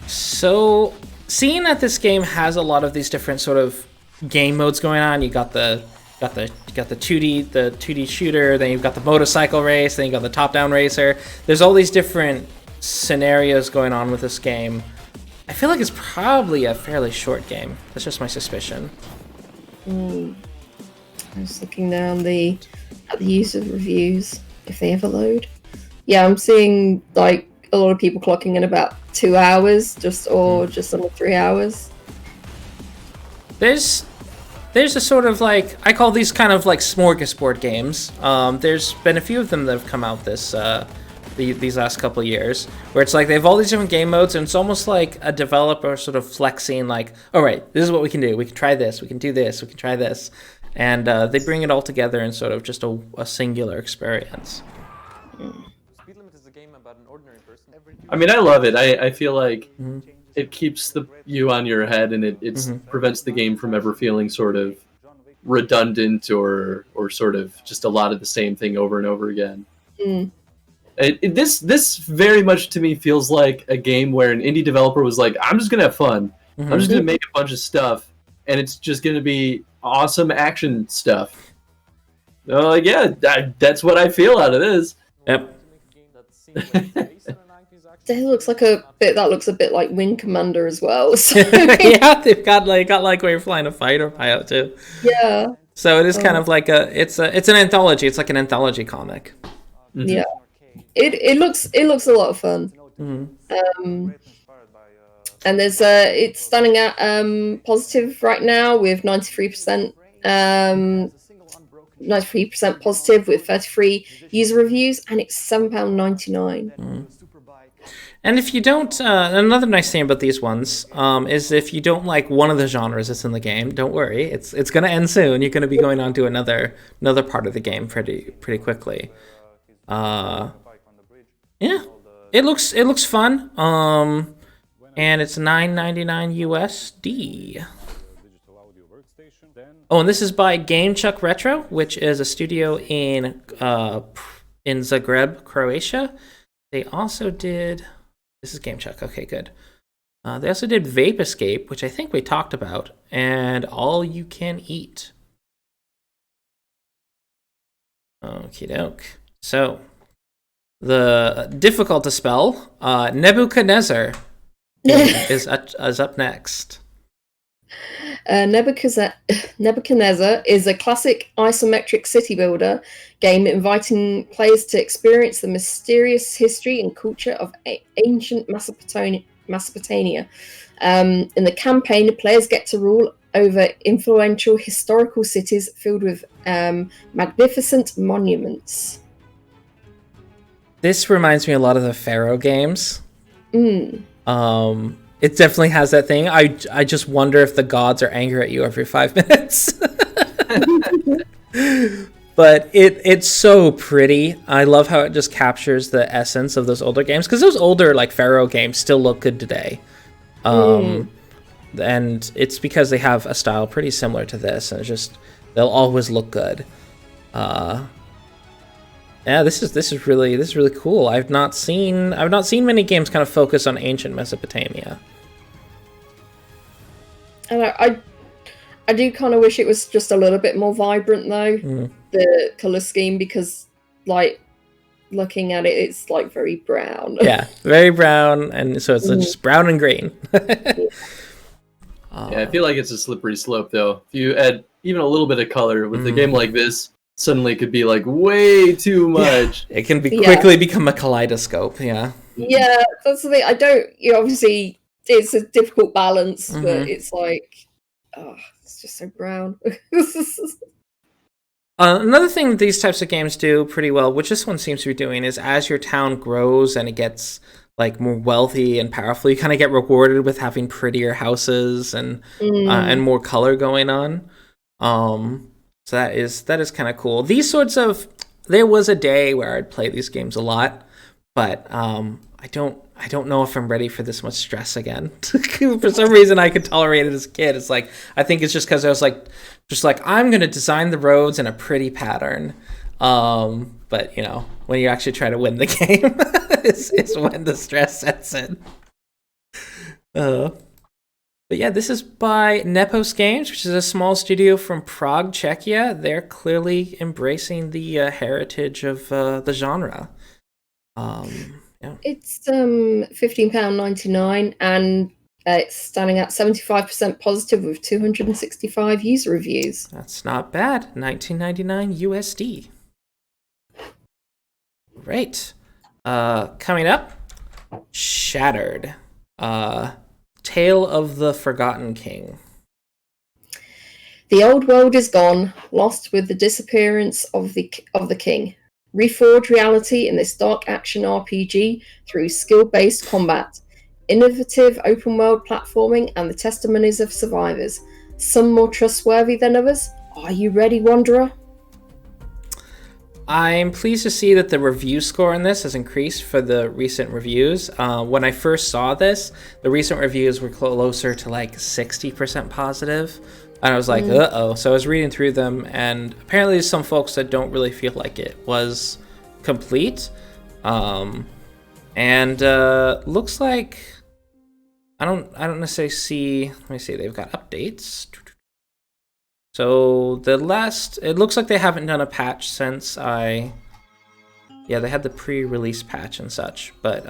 [SPEAKER 1] So, seeing that this game has a lot of these different sort of game modes going on, you got the 2D shooter, then you've got the motorcycle race, then you got the top-down racer. There's all these different scenarios going on with this game. I feel like it's probably a fairly short game. That's just my suspicion.
[SPEAKER 2] I'm just looking down at the user reviews, if they ever load. Yeah, I'm seeing like a lot of people clocking in about 2 hours, just under 3 hours.
[SPEAKER 1] There's a sort of like, I call these kind of like smorgasbord games. There's been a few of them that have come out these last couple of years, where it's like they have all these different game modes, and it's almost like a developer sort of flexing, like, all right, this is what we can do. We can try this. We can do this. We can try this. And they bring it all together in sort of just a singular experience.
[SPEAKER 4] Speed Limit is a game about an ordinary person.
[SPEAKER 3] I mean, I love it. I feel like it keeps you on your head, and it prevents the game from ever feeling sort of redundant or sort of just a lot of the same thing over and over again. This very much to me feels like a game where an indie developer was like, I'm just gonna have fun. I'm just gonna make a bunch of stuff, and it's just gonna be awesome action stuff. Yeah, that's what I feel out of this.
[SPEAKER 1] Yep.
[SPEAKER 2] That looks like a bit like Wing Commander as well. So,
[SPEAKER 1] Yeah, they've got like where you're flying a fighter pilot too.
[SPEAKER 2] yeah.
[SPEAKER 1] So it is kind of like it's an anthology. It's like an anthology comic.
[SPEAKER 3] Mhm.
[SPEAKER 2] Yeah. It looks a lot of fun.
[SPEAKER 1] Mhm.
[SPEAKER 2] And there's it's standing at positive right now with 93%. 93% positive with 33 user reviews, and it's £7.99.
[SPEAKER 1] And if you don't, another nice thing about these ones is if you don't like one of the genres that's in the game, don't worry, it's gonna end soon. You're gonna be going on to another part of the game pretty quickly. Yeah, it looks fun. And it's $9.99 USD. Oh, and this is by GameChuck Retro, which is a studio in Zagreb, Croatia. They also did. This is GameChuck. Okay, good. They also did Vape Escape, which I think we talked about, and All You Can Eat. Okie doke. So, the difficult to spell Nebuchadnezzar is up next.
[SPEAKER 2] Nebuchadnezzar is a classic isometric city builder game inviting players to experience the mysterious history and culture of ancient Mesopotamia. In the campaign, the players get to rule over influential historical cities filled with magnificent monuments.
[SPEAKER 1] This reminds me a lot of the Pharaoh games. It definitely has that thing. I just wonder if the gods are angry at you every 5 minutes. But it's so pretty. I love how it just captures the essence of those older games, because those older like Pharaoh games still look good today. And it's because they have a style pretty similar to this, and it's just they'll always look good. Yeah, this is really cool. I've not seen many games kind of focus on ancient Mesopotamia.
[SPEAKER 2] And I do kind of wish it was just a little bit more vibrant though, the color scheme, because like looking at it, it's like very brown.
[SPEAKER 1] Yeah, very brown, and so it's just brown and green.
[SPEAKER 3] Yeah, I feel like it's a slippery slope though. If you add even a little bit of color with a game like this, suddenly it could be like way too much.
[SPEAKER 1] Yeah, it can be quickly become a kaleidoscope. Yeah,
[SPEAKER 2] that's the thing. I don't. Obviously, it's a difficult balance, but it's like, it's just so brown.
[SPEAKER 1] Another thing these types of games do pretty well, which this one seems to be doing, is as your town grows and it gets like more wealthy and powerful, you kind of get rewarded with having prettier houses and more color going on. So that is kind of cool. These sorts of, there was a day where I'd play these games a lot, but I don't know if I'm ready for this much stress again. For some reason, I could tolerate it as a kid. It's like, I think it's just because I was like, I'm gonna design the roads in a pretty pattern. But when you actually try to win the game, is when the stress sets in. But yeah, this is by Nepos Games, which is a small studio from Prague, Czechia. They're clearly embracing the heritage of the genre. Yeah. It's
[SPEAKER 2] £15.99, and it's standing at 75% positive with 265 user reviews.
[SPEAKER 1] That's not bad. $19.99 USD. Great. Coming up, Shattered. Tale of the Forgotten King.
[SPEAKER 2] The old world is gone, lost with the disappearance of the king. Reforge reality in this dark action RPG through skill-based combat, innovative open-world platforming, and the testimonies of survivors. Some more trustworthy than others. Are you ready, Wanderer?
[SPEAKER 1] I'm pleased to see that the review score on this has increased for the recent reviews. When I first saw this, the recent reviews were closer to like 60% positive. And I was like, uh-oh. So I was reading through them, and apparently there's some folks that don't really feel like it was complete. And looks like I don't necessarily see. Let me see. They've got updates. So it looks like they haven't done a patch since they had the pre-release patch and such. But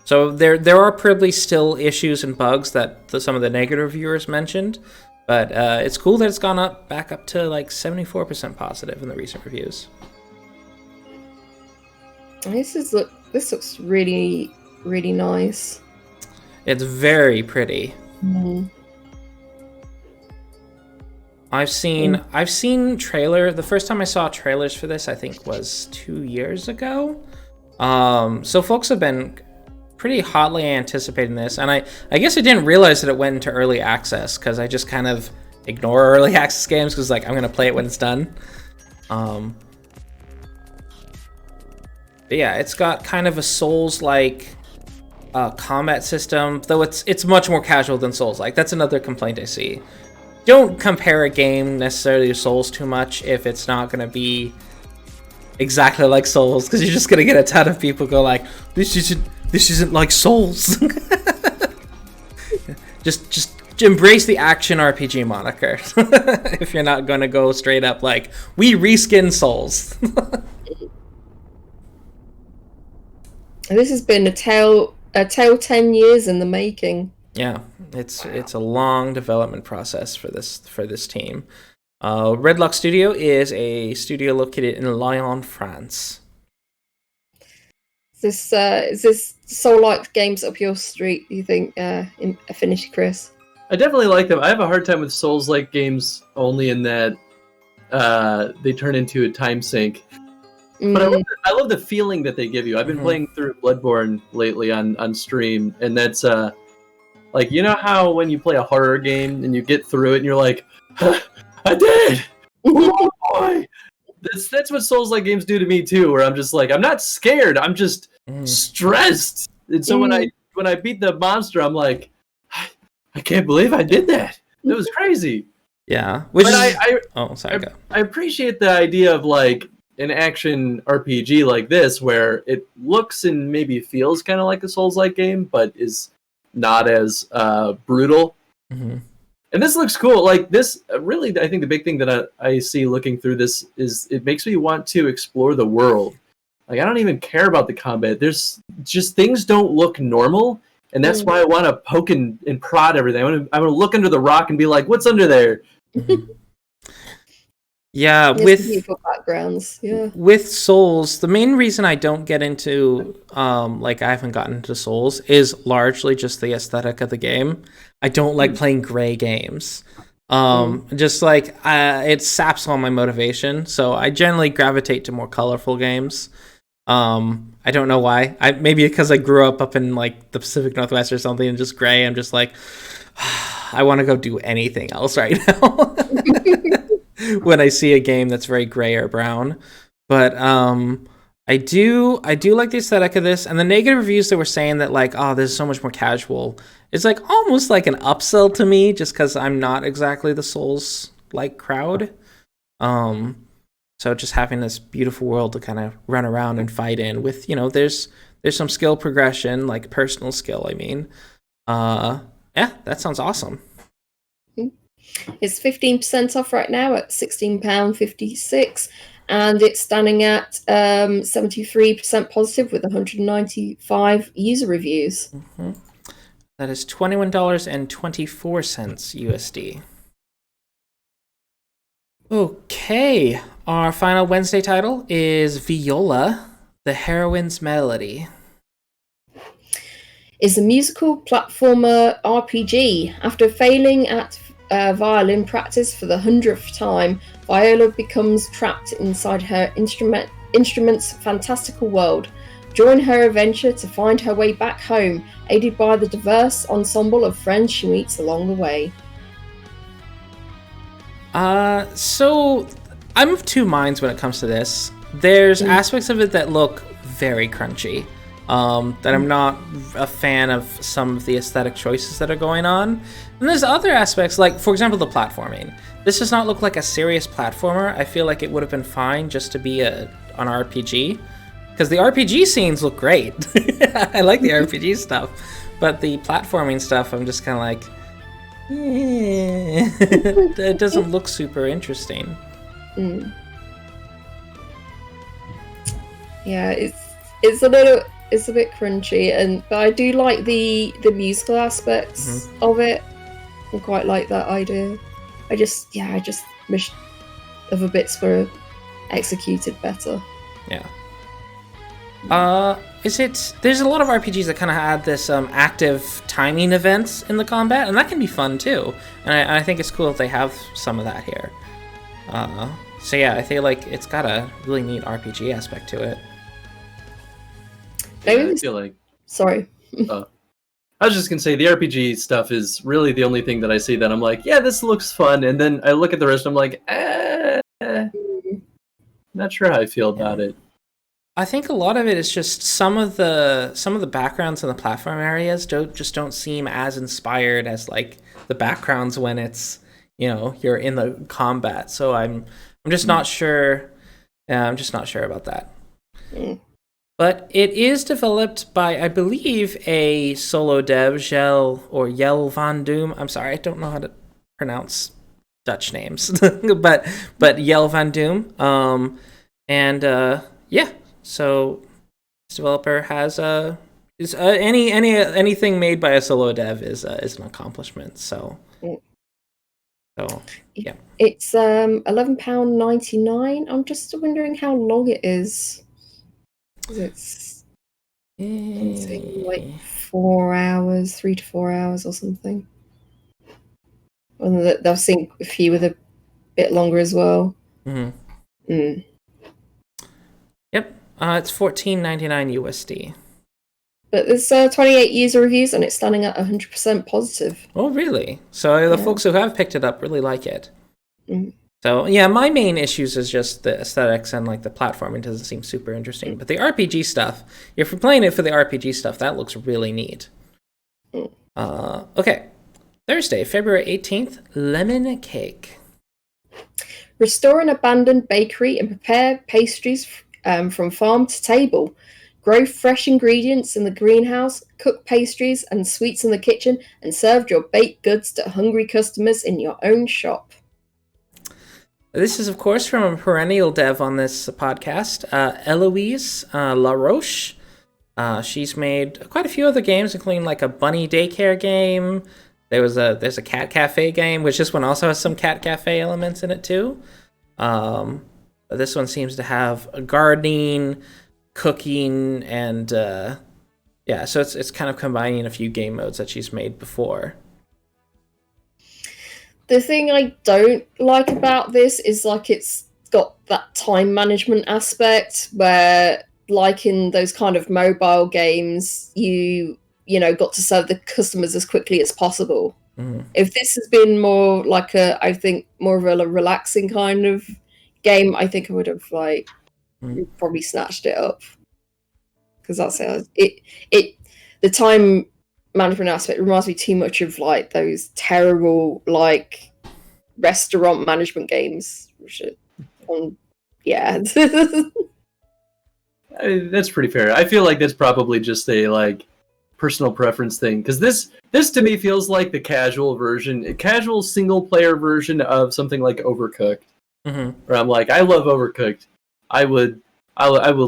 [SPEAKER 1] So there are probably still issues and bugs that some of the negative reviewers mentioned, but it's cool that it's gone back up to like 74% positive in the recent reviews.
[SPEAKER 2] This looks really, really nice.
[SPEAKER 1] It's very pretty.
[SPEAKER 2] Mm.
[SPEAKER 1] I've seen trailer. The first time I saw trailers for this, I think, was 2 years ago. So folks have been pretty hotly anticipating this, and I guess I didn't realize that it went into early access because I just kind of ignore early access games because like I'm gonna play it when it's done. But yeah, it's got kind of a Souls-like combat system, though it's much more casual than Souls-like. That's another complaint I see. Don't compare a game necessarily to Souls too much if it's not going to be exactly like Souls, because you're just going to get a ton of people go like, this isn't like Souls. just embrace the action RPG moniker if you're not going to go straight up like, we reskin Souls.
[SPEAKER 2] This has been a tale 10 years in the making.
[SPEAKER 1] Yeah, it's a long development process for this team. Redlock Studio is a studio located in Lyon, France.
[SPEAKER 2] Is this Soul-like games up your street, do you think, in Affinity, Chris?
[SPEAKER 3] I definitely like them. I have a hard time with Souls-like games only in that they turn into a time sink. But I love the feeling that they give you. I've been playing through Bloodborne lately on stream, and that's like, you know how when you play a horror game and you get through it and you're like, I did! Oh boy! That's what Souls-like games do to me too, where I'm just like, I'm not scared, I'm just stressed. And so when I beat the monster, I'm like, I can't believe I did that. It was crazy.
[SPEAKER 1] Yeah.
[SPEAKER 3] I appreciate the idea of like an action RPG like this, where it looks and maybe feels kind of like a Souls-like game, but is not as brutal.
[SPEAKER 1] Mm-hmm.
[SPEAKER 3] And this looks cool. Like this, really, I think the big thing that I see looking through this is it makes me want to explore the world. Like, I don't even care about the combat. There's just things don't look normal, and that's why I want to poke and prod everything. I want to look under the rock and be like, what's under there?
[SPEAKER 1] Yeah,
[SPEAKER 2] with beautiful backgrounds. Yeah,
[SPEAKER 1] with Souls, the main reason I don't get into like I haven't gotten into Souls is largely just the aesthetic of the game. I don't like playing gray games. Just like it saps all my motivation. So I generally gravitate to more colorful games. I don't know why. Maybe because I grew up in like the Pacific Northwest or something, and just gray. I'm just like, I want to go do anything else right now. When I see a game that's very gray or brown. But I do like the aesthetic of this, and the negative reviews that were saying that like, oh, this is so much more casual. It's like almost like an upsell to me, just because I'm not exactly the Souls like crowd. So just having this beautiful world to kind of run around and fight in with, you know, there's some skill progression, like personal skill, I mean. Yeah, that sounds awesome.
[SPEAKER 2] It's 15% off right now at £16.56, and it's standing at 73% positive with 195 user reviews.
[SPEAKER 1] Mm-hmm. That is $21.24 USD. Okay, our final Wednesday title is Viola, the Heroine's Melody.
[SPEAKER 2] It's a musical platformer RPG. After failing at violin practice for the 100th time, Viola becomes trapped inside her instrument's fantastical world. Join her adventure to find her way back home, aided by the diverse ensemble of friends she meets along the way.
[SPEAKER 1] So I'm of two minds when it comes to this. There's aspects of it that look very crunchy. That I'm not a fan of some of the aesthetic choices that are going on. And there's other aspects, like, for example, the platforming. This does not look like a serious platformer. I feel like it would have been fine just to be an RPG. Because the RPG scenes look great. I like the RPG stuff. But the platforming stuff, I'm just kind of like, it doesn't look super interesting.
[SPEAKER 2] Yeah, it's a little crunchy, but I do like the musical aspects of it. I quite like that idea. I just wish other bits were executed better.
[SPEAKER 1] Yeah. There's a lot of RPGs that kind of add this active timing events in the combat, and that can be fun too. And I think it's cool if they have some of that here. So yeah, I feel like it's got a really neat RPG aspect to it.
[SPEAKER 3] I feel like...
[SPEAKER 2] Sorry.
[SPEAKER 3] I was just gonna say, the RPG stuff is really the only thing that I see that I'm like, yeah, this looks fun, and then I look at the rest and I'm like, not sure how I feel about it.
[SPEAKER 1] I think a lot of it is just some of the backgrounds in the platform areas don't seem as inspired as like the backgrounds when it's, you know, you're in the combat. So I'm just not sure. I'm just not sure about that. But it is developed by, I believe, a solo dev, Jelle van Doom. I'm sorry, I don't know how to pronounce Dutch names, but Jelle van Doom. Yeah. So this developer has anything made by a solo dev is an accomplishment. So yeah,
[SPEAKER 2] it's £11.99. I'm just wondering how long it is. It's like 4 hours, 3 to 4 hours or something. And I've seen a few with a bit longer as well.
[SPEAKER 1] Yep. It's $14.99 USD.
[SPEAKER 2] But there's 28 user reviews and it's standing at 100% positive.
[SPEAKER 1] Oh, really? So the folks who have picked it up really like it.
[SPEAKER 2] Mm.
[SPEAKER 1] So yeah, my main issues is just the aesthetics and like the platforming doesn't seem super interesting. But the RPG stuff, if you're playing it for the RPG stuff, that looks really neat. Okay. Thursday, February 18th, Lemon Cake.
[SPEAKER 2] Restore an abandoned bakery and prepare pastries from farm to table. Grow fresh ingredients in the greenhouse, cook pastries and sweets in the kitchen, and serve your baked goods to hungry customers in your own shop.
[SPEAKER 1] This is, of course, from a perennial dev on this podcast, Eloise LaRoche. She's made quite a few other games, including like a bunny daycare game. There's a cat cafe game, which this one also has some cat cafe elements in it too. But this one seems to have a gardening, cooking, and so it's kind of combining a few game modes that she's made before.
[SPEAKER 2] The thing I don't like about this is like it's got that time management aspect where, like in those kind of mobile games, you got to serve the customers as quickly as possible.
[SPEAKER 1] Mm-hmm.
[SPEAKER 2] If this has been more like I think more of a relaxing kind of game, I think I would have probably snatched it up, because that's it. The time management aspect reminds me too much of like those terrible like restaurant management games, which are
[SPEAKER 3] That's pretty fair. I feel like that's probably just a like personal preference thing, because this to me feels like the casual single player version of something like Overcooked.
[SPEAKER 1] Mm-hmm.
[SPEAKER 3] Where I'm like, I love Overcooked. I will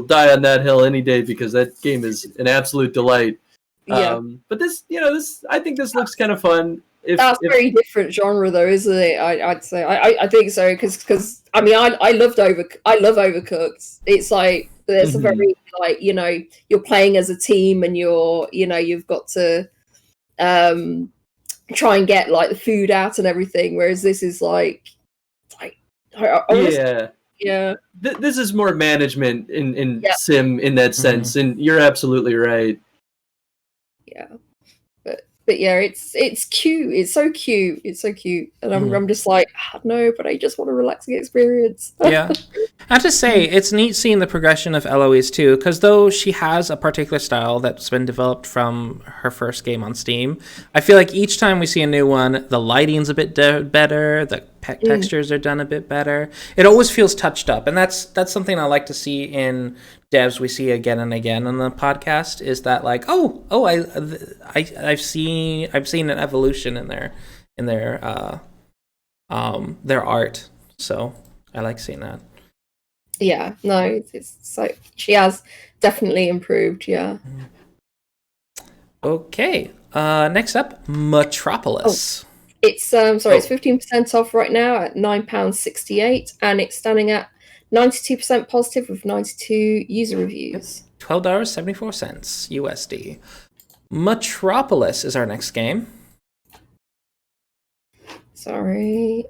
[SPEAKER 3] die on that hill any day because that game is an absolute delight.
[SPEAKER 2] Yeah.
[SPEAKER 3] But this I think this looks kind of fun.
[SPEAKER 2] That's very different genre, though, isn't it? I'd say I think so, because I mean I love Overcooked. It's like there's a very like you're playing as a team and you've got to try and get like the food out and everything, whereas this is like yeah.
[SPEAKER 3] This is more management in sim in that sense, and you're absolutely right.
[SPEAKER 2] Yeah, but yeah, it's cute. It's so cute. And I'm just like, no, but I just want a relaxing experience.
[SPEAKER 1] Yeah, I have to say it's neat seeing the progression of Eloise too, because though she has a particular style that's been developed from her first game on Steam, I feel like each time we see a new one, the lighting's a bit better, the textures are done a bit better. It always feels touched up, and that's something I like to see in devs we see again and again on the podcast. Is that like I've seen an evolution in their art, so I like seeing that.
[SPEAKER 2] Yeah, no, it's so she has definitely improved. Yeah.
[SPEAKER 1] Okay. Next up, Mutropolis.
[SPEAKER 2] It's it's 15% off right now at £9.68, and it's standing at 92% positive with 92 user reviews.
[SPEAKER 1] $12.74 USD. Mutropolis is our next game.
[SPEAKER 2] Sorry.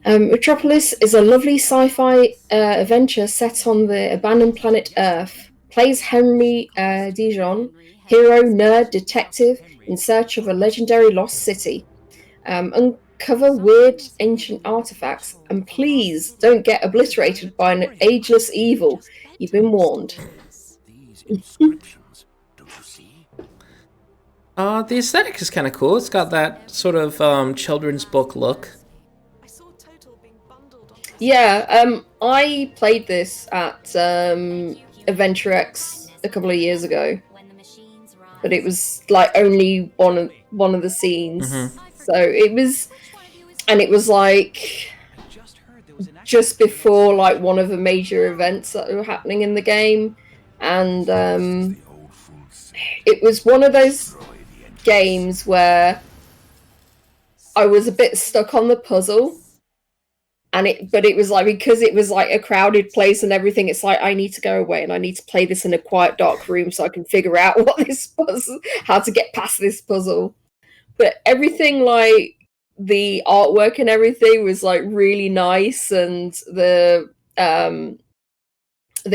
[SPEAKER 2] Metropolis is a lovely sci-fi adventure set on the abandoned planet Earth. Plays Henry Dijon, hero, nerd, detective in search of a legendary lost city. Uncover weird ancient artifacts, and please don't get obliterated by an ageless evil. You've been warned.
[SPEAKER 1] The aesthetic is kind of cool. It's got that sort of children's book look.
[SPEAKER 2] Yeah, I played this at Adventure X a couple of years ago, but it was like only one of the scenes.
[SPEAKER 1] Mm-hmm.
[SPEAKER 2] So it was like just before like one of the major events that were happening in the game, and it was one of those games where I was a bit stuck on the puzzle. But it was like, because it was like a crowded place and everything, it's like I need to go away and I need to play this in a quiet, dark room so I can figure out what this puzzle, how to get past this puzzle. But everything, like the artwork and everything, was like really nice, and the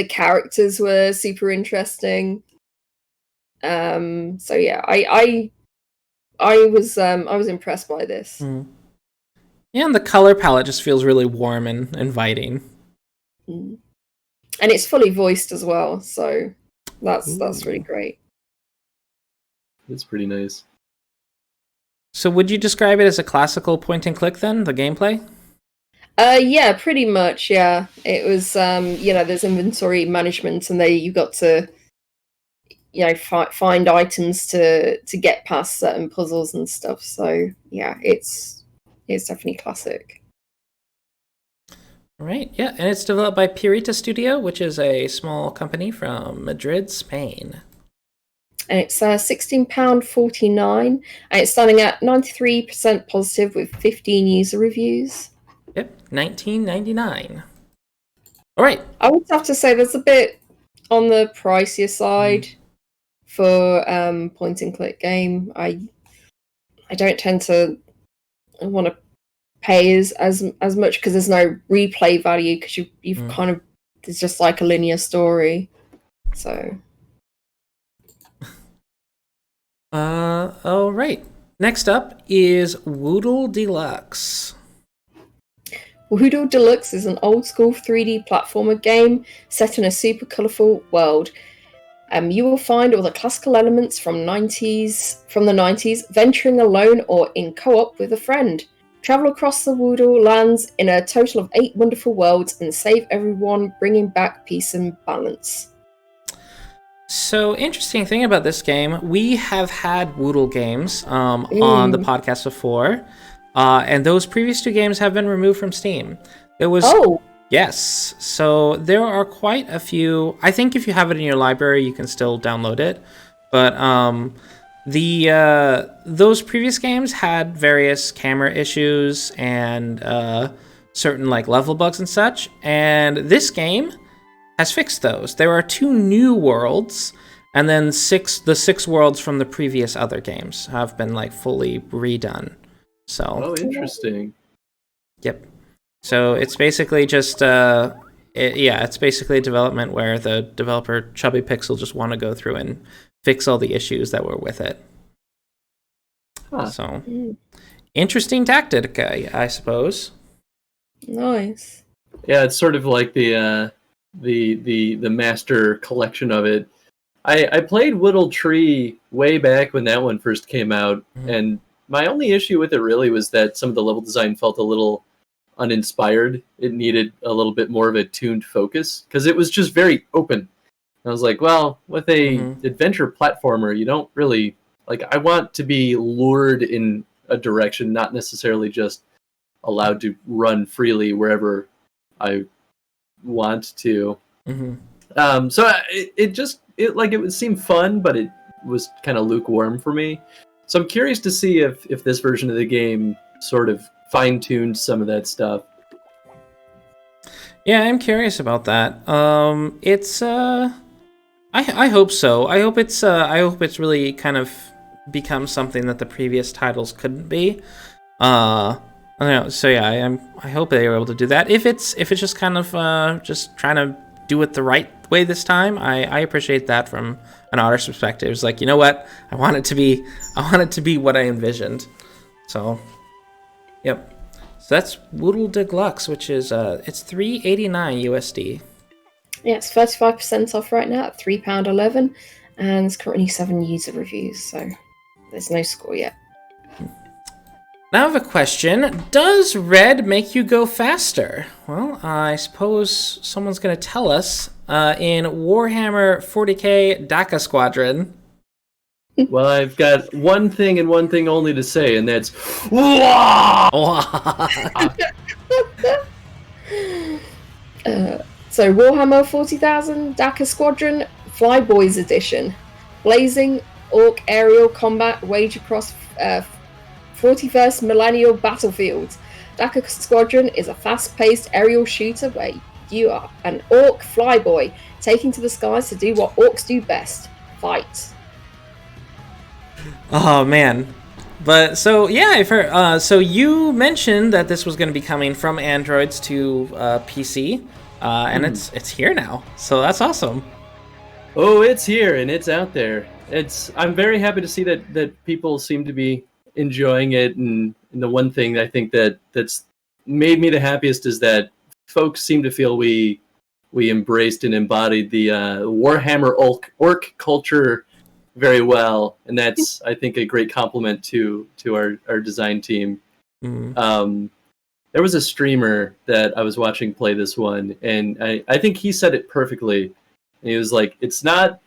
[SPEAKER 2] characters were super interesting. So yeah, I was impressed by this.
[SPEAKER 1] Mm. Yeah, and the color palette just feels really warm and inviting.
[SPEAKER 2] And it's fully voiced as well, so that's really great.
[SPEAKER 3] It's pretty nice.
[SPEAKER 1] So would you describe it as a classical point and click then, the gameplay?
[SPEAKER 2] Yeah, pretty much, yeah. It was there's inventory management, and you got to find items to get past certain puzzles and stuff. So yeah, it's definitely classic.
[SPEAKER 1] Right, yeah, and it's developed by Pirita Studio, which is a small company from Madrid, Spain.
[SPEAKER 2] And it's £16.49, and it's standing at 93% positive with 15 user reviews.
[SPEAKER 1] Yep, $19.99. All right.
[SPEAKER 2] I would have to say there's a bit on the pricier side for point and click game. I don't tend to want to pay as much because there's no replay value, because you've kind of, it's just like a linear story. So
[SPEAKER 1] all right. Next up is Woodle Deluxe.
[SPEAKER 2] Woodle Deluxe is an old school 3D platformer game set in a super colourful world. You will find all the classical elements from the 90s, venturing alone or in co-op with a friend. Travel across the Woodle lands in a total of 8 wonderful worlds and save everyone, bringing back peace and balance.
[SPEAKER 1] So, interesting thing about this game, we have had Woodle games on the podcast before, and those previous 2 games have been removed from Steam. Yes, so there are quite a few. I think if you have it in your library, you can still download it. But those previous games had various camera issues and certain like level bugs and such. And this game has fixed those. There are 2 new worlds, and then the 6 worlds from the previous other games have been like fully redone. So
[SPEAKER 3] interesting.
[SPEAKER 1] Yep. So it's basically just it's basically a development where the developer Chubby Pixel just want to go through and fix all the issues that were with it. So interesting tactic, I suppose.
[SPEAKER 2] Nice.
[SPEAKER 3] Yeah, it's sort of like the master collection of it. I played Woodle Tree way back when that one first came out, and my only issue with it really was that some of the level design felt a little uninspired. It needed a little bit more of a tuned focus because it was just very open. And I was like, well, with a adventure platformer, you don't really like. I want to be lured in a direction, not necessarily just allowed to run freely wherever I want to.
[SPEAKER 1] Mm-hmm.
[SPEAKER 3] So it would seem fun, but it was kind of lukewarm for me. So I'm curious to see if this version of the game sort of fine-tuned some of that stuff.
[SPEAKER 1] Yeah, I'm curious about that. It's I hope so. I hope it's really kind of become something that the previous titles couldn't be. I don't know. So yeah, I hope they were able to do that. If it's just kind of just trying to do it the right way this time, I appreciate that from an artist's perspective. It's like, you know what? I want it to be what I envisioned. So, yep. So that's Woodle Deluxe, which is it's $3.89 USD.
[SPEAKER 2] Yeah, it's 35% off right now at £3.11, and it's currently 7 user reviews, so there's no score yet.
[SPEAKER 1] Now I have a question. Does red make you go faster? Well, I suppose someone's going to tell us in Warhammer 40k Dakka Squadron.
[SPEAKER 3] Well, I've got one thing and one thing only to say, and that's...
[SPEAKER 2] So Warhammer 40,000 Dakka Squadron Flyboyz Edition. Blazing Orc aerial combat wage across 41st millennial battlefield. Dakka Squadron is a fast-paced aerial shooter where you are an Orc flyboy taking to the skies to do what Orcs do best, fight.
[SPEAKER 1] Oh man. But so yeah, I've heard, so you mentioned that this was going to be coming from Androids to PC, and it's here now. So that's awesome.
[SPEAKER 3] Oh, it's here and it's out there. I'm very happy to see that people seem to be enjoying it, and the one thing I think that's made me the happiest is that folks seem to feel we embraced and embodied the Warhammer orc culture very well, and that's I think a great compliment to our design team. There was a streamer that I was watching play this one, and I think he said it perfectly. And he was like, it's not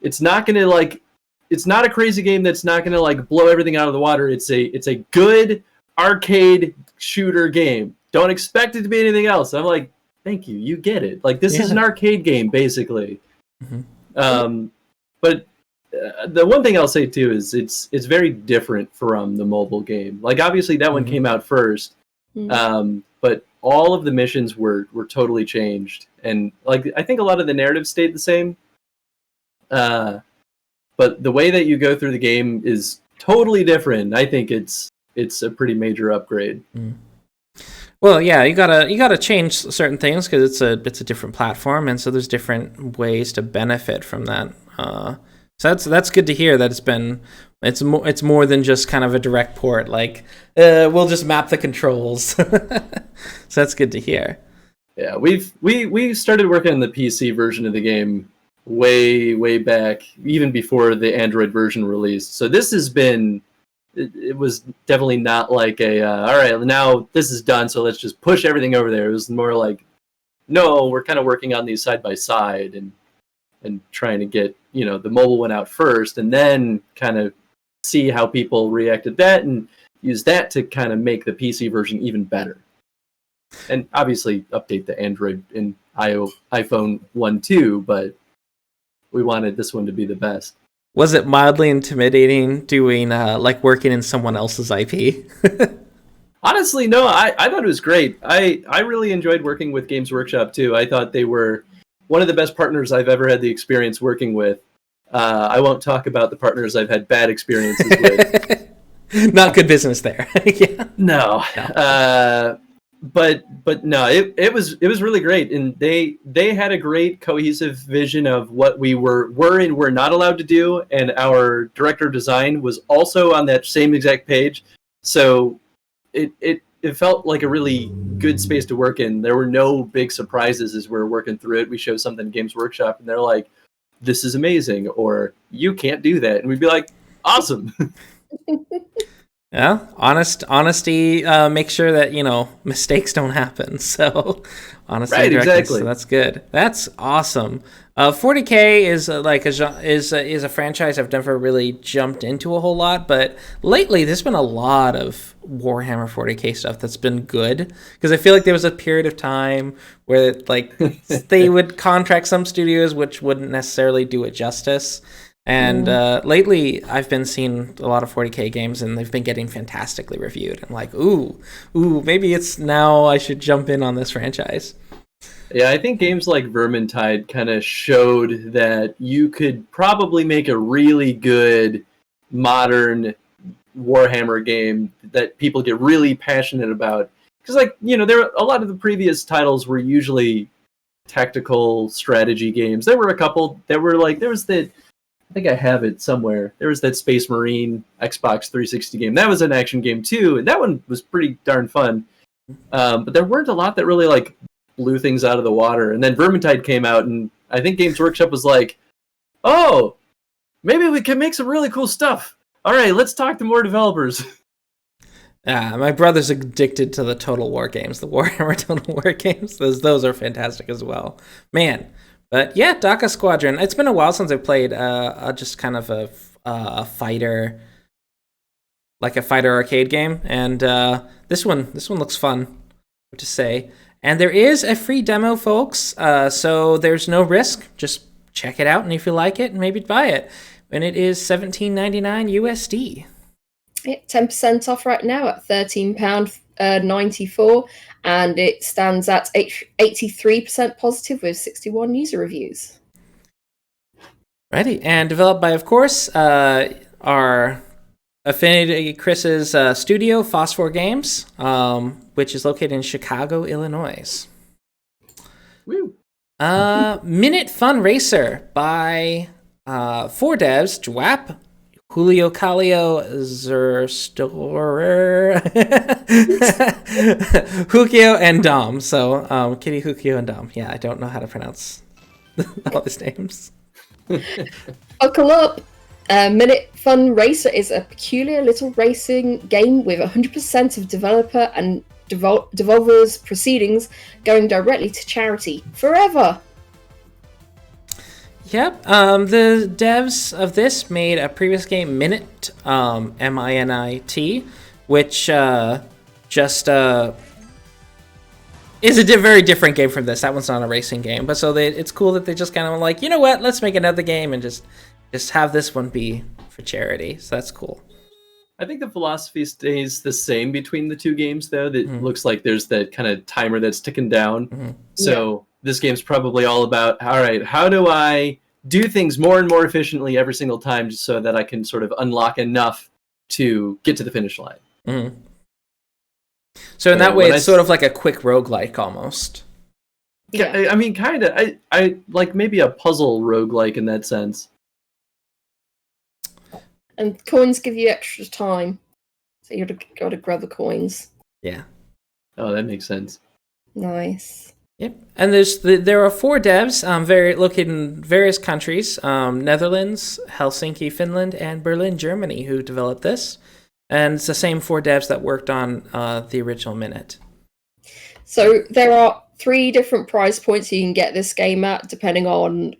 [SPEAKER 3] a crazy game that's not gonna like blow everything out of the water. It's a good arcade shooter game. Don't expect it to be anything else. I'm like, thank you, you get it. Like this is an arcade game basically. But the one thing I'll say too is it's very different from the mobile game. Like obviously that one came out first, but all of the missions were totally changed, and like I think a lot of the narrative stayed the same. But the way that you go through the game is totally different. I think it's a pretty major upgrade.
[SPEAKER 1] Well, yeah, you gotta change certain things because it's a different platform, and so there's different ways to benefit from that. So that's good to hear that it's more than just kind of a direct port. Like we'll just map the controls. So that's good to hear.
[SPEAKER 3] Yeah, we started working on the PC version of the game way back, even before the Android version released. So this has been, it was definitely not like all right, now this is done, so let's just push everything over there. It was more like, no, we're kind of working on these side by side and trying to get the mobile one out first, and then kind of see how people reacted that and use that to kind of make the PC version even better. And obviously update the Android and iPhone one too, but we wanted this one to be the best.
[SPEAKER 1] Was it mildly intimidating doing like working in someone else's IP?
[SPEAKER 3] Honestly, no. I thought it was great. I really enjoyed working with Games Workshop too. I thought they were one of the best partners I've ever had the experience working with. I won't talk about the partners I've had bad experiences with.
[SPEAKER 1] Not good business there. Yeah.
[SPEAKER 3] No. But no, it was really great, and they had a great cohesive vision of what we were and were not allowed to do, and our director of design was also on that same exact page. So it felt like a really good space to work in. There were no big surprises as we were working through it. We show something in Games Workshop, and they're like, "This is amazing," or "You can't do that," and we'd be like, "Awesome."
[SPEAKER 1] Yeah, honesty. Make sure that mistakes don't happen. So, honesty,
[SPEAKER 3] Right,
[SPEAKER 1] and directness,
[SPEAKER 3] exactly.
[SPEAKER 1] so that's good. That's awesome. 40K is is a franchise I've never really jumped into a whole lot, but lately there's been a lot of Warhammer 40K stuff that's been good because I feel like there was a period of time where they would contract some studios which wouldn't necessarily do it justice. And lately, I've been seeing a lot of 40K games, and they've been getting fantastically reviewed. I'm like, ooh, maybe it's now I should jump in on this franchise.
[SPEAKER 3] Yeah, I think games like Vermintide kind of showed that you could probably make a really good modern Warhammer game that people get really passionate about. Because, there a lot of the previous titles were usually tactical strategy games. There were a couple that were there was the I think I have it somewhere. There was that Space Marine Xbox 360 game. That was an action game too, and that one was pretty darn fun. But there weren't a lot that really blew things out of the water. And then Vermintide came out, and I think Games Workshop was like, "Oh, maybe we can make some really cool stuff. All right, let's talk to more developers."
[SPEAKER 1] My brother's addicted to the Total War games, the Warhammer Total War games. Those are fantastic as well, man. But yeah, Dakka Squadron. It's been a while since I played just kind of a fighter, like a fighter arcade game, and this one looks fun, what to say. And there is a free demo, folks. So there's no risk. Just check it out, and if you like it, maybe buy it. And it is $17.99 USD.
[SPEAKER 2] Yeah, 10% off right now at £13.94, and it stands at 83% positive with 61 user reviews.
[SPEAKER 1] Ready, and developed by, of course, our affinity Chris's studio, Phosphor Games, which is located in Chicago, Illinois.
[SPEAKER 3] Woo.
[SPEAKER 1] Minit Fun Racer by 4 devs, Jwap, Julio Calio Zerstorer, Hukio, and Dom. So, Kitty, Hukio, and Dom. Yeah, I don't know how to pronounce all these names.
[SPEAKER 2] Buckle up! Minit Fun Racer is a peculiar little racing game with 100% of developer and devolver's proceedings going directly to charity forever.
[SPEAKER 1] Yep. The devs of this made a previous game, Minit, Minit, which just is a very different game from this. That one's not a racing game, but it's cool that they just kind of like, you know what, let's make another game and just have this one be for charity. So that's cool.
[SPEAKER 3] I think the philosophy stays the same between the two games, though. That looks like there's that kind of timer that's ticking down. So this game's probably all about, all right, how do I do things more and more efficiently every single time just so that I can sort of unlock enough to get to the finish line.
[SPEAKER 1] So in that way, it's sort of like a quick roguelike almost.
[SPEAKER 3] Yeah, I mean, kind of. I like maybe a puzzle roguelike in that sense.
[SPEAKER 2] And coins give you extra time, so you got to grab the coins.
[SPEAKER 1] Yeah.
[SPEAKER 3] Oh, that makes sense.
[SPEAKER 2] Nice.
[SPEAKER 1] Yep. And there are 4 devs, located in various countries: Netherlands, Helsinki, Finland, and Berlin, Germany, who developed this. And it's the same 4 devs that worked on the original Minit.
[SPEAKER 2] So there are 3 different price points you can get this game at, depending on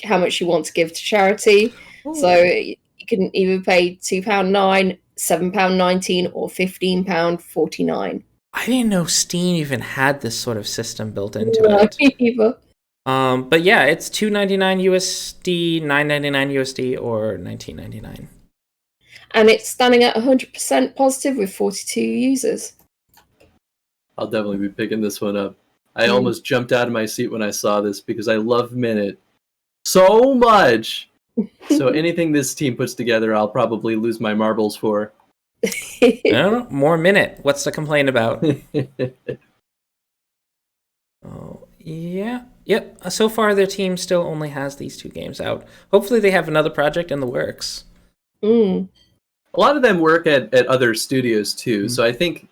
[SPEAKER 2] how much you want to give to charity. Ooh. So you can either pay £2.09, £7.19, or £15.49.
[SPEAKER 1] I didn't know Steam even had this sort of system built into it.
[SPEAKER 2] Either.
[SPEAKER 1] But yeah, it's $2.99 USD, $9.99 USD, or $19.99.
[SPEAKER 2] And it's standing at 100% positive with 42 users.
[SPEAKER 3] I'll definitely be picking this one up. I almost jumped out of my seat when I saw this because I love Minit so much. So anything this team puts together, I'll probably lose my marbles for.
[SPEAKER 1] I don't know. More Minit. What's to complain about? Oh, yeah. Yep. So far, their team still only has these 2 games out. Hopefully, they have another project in the works.
[SPEAKER 3] A lot of them work at other studios, too. So I think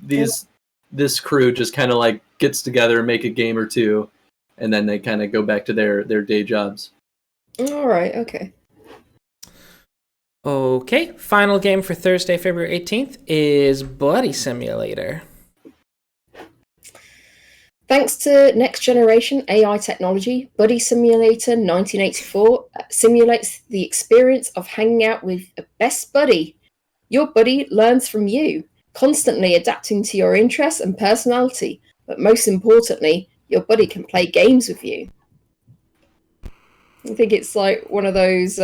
[SPEAKER 3] this crew just kind of gets together and make a game or 2, and then they kind of go back to their day jobs.
[SPEAKER 2] All right. Okay.
[SPEAKER 1] Okay, final game for Thursday, February 18th is Buddy Simulator.
[SPEAKER 2] Thanks to next-generation AI technology, Buddy Simulator 1984 simulates the experience of hanging out with a best buddy. Your buddy learns from you, constantly adapting to your interests and personality, but most importantly, your buddy can play games with you. I think it's like one of those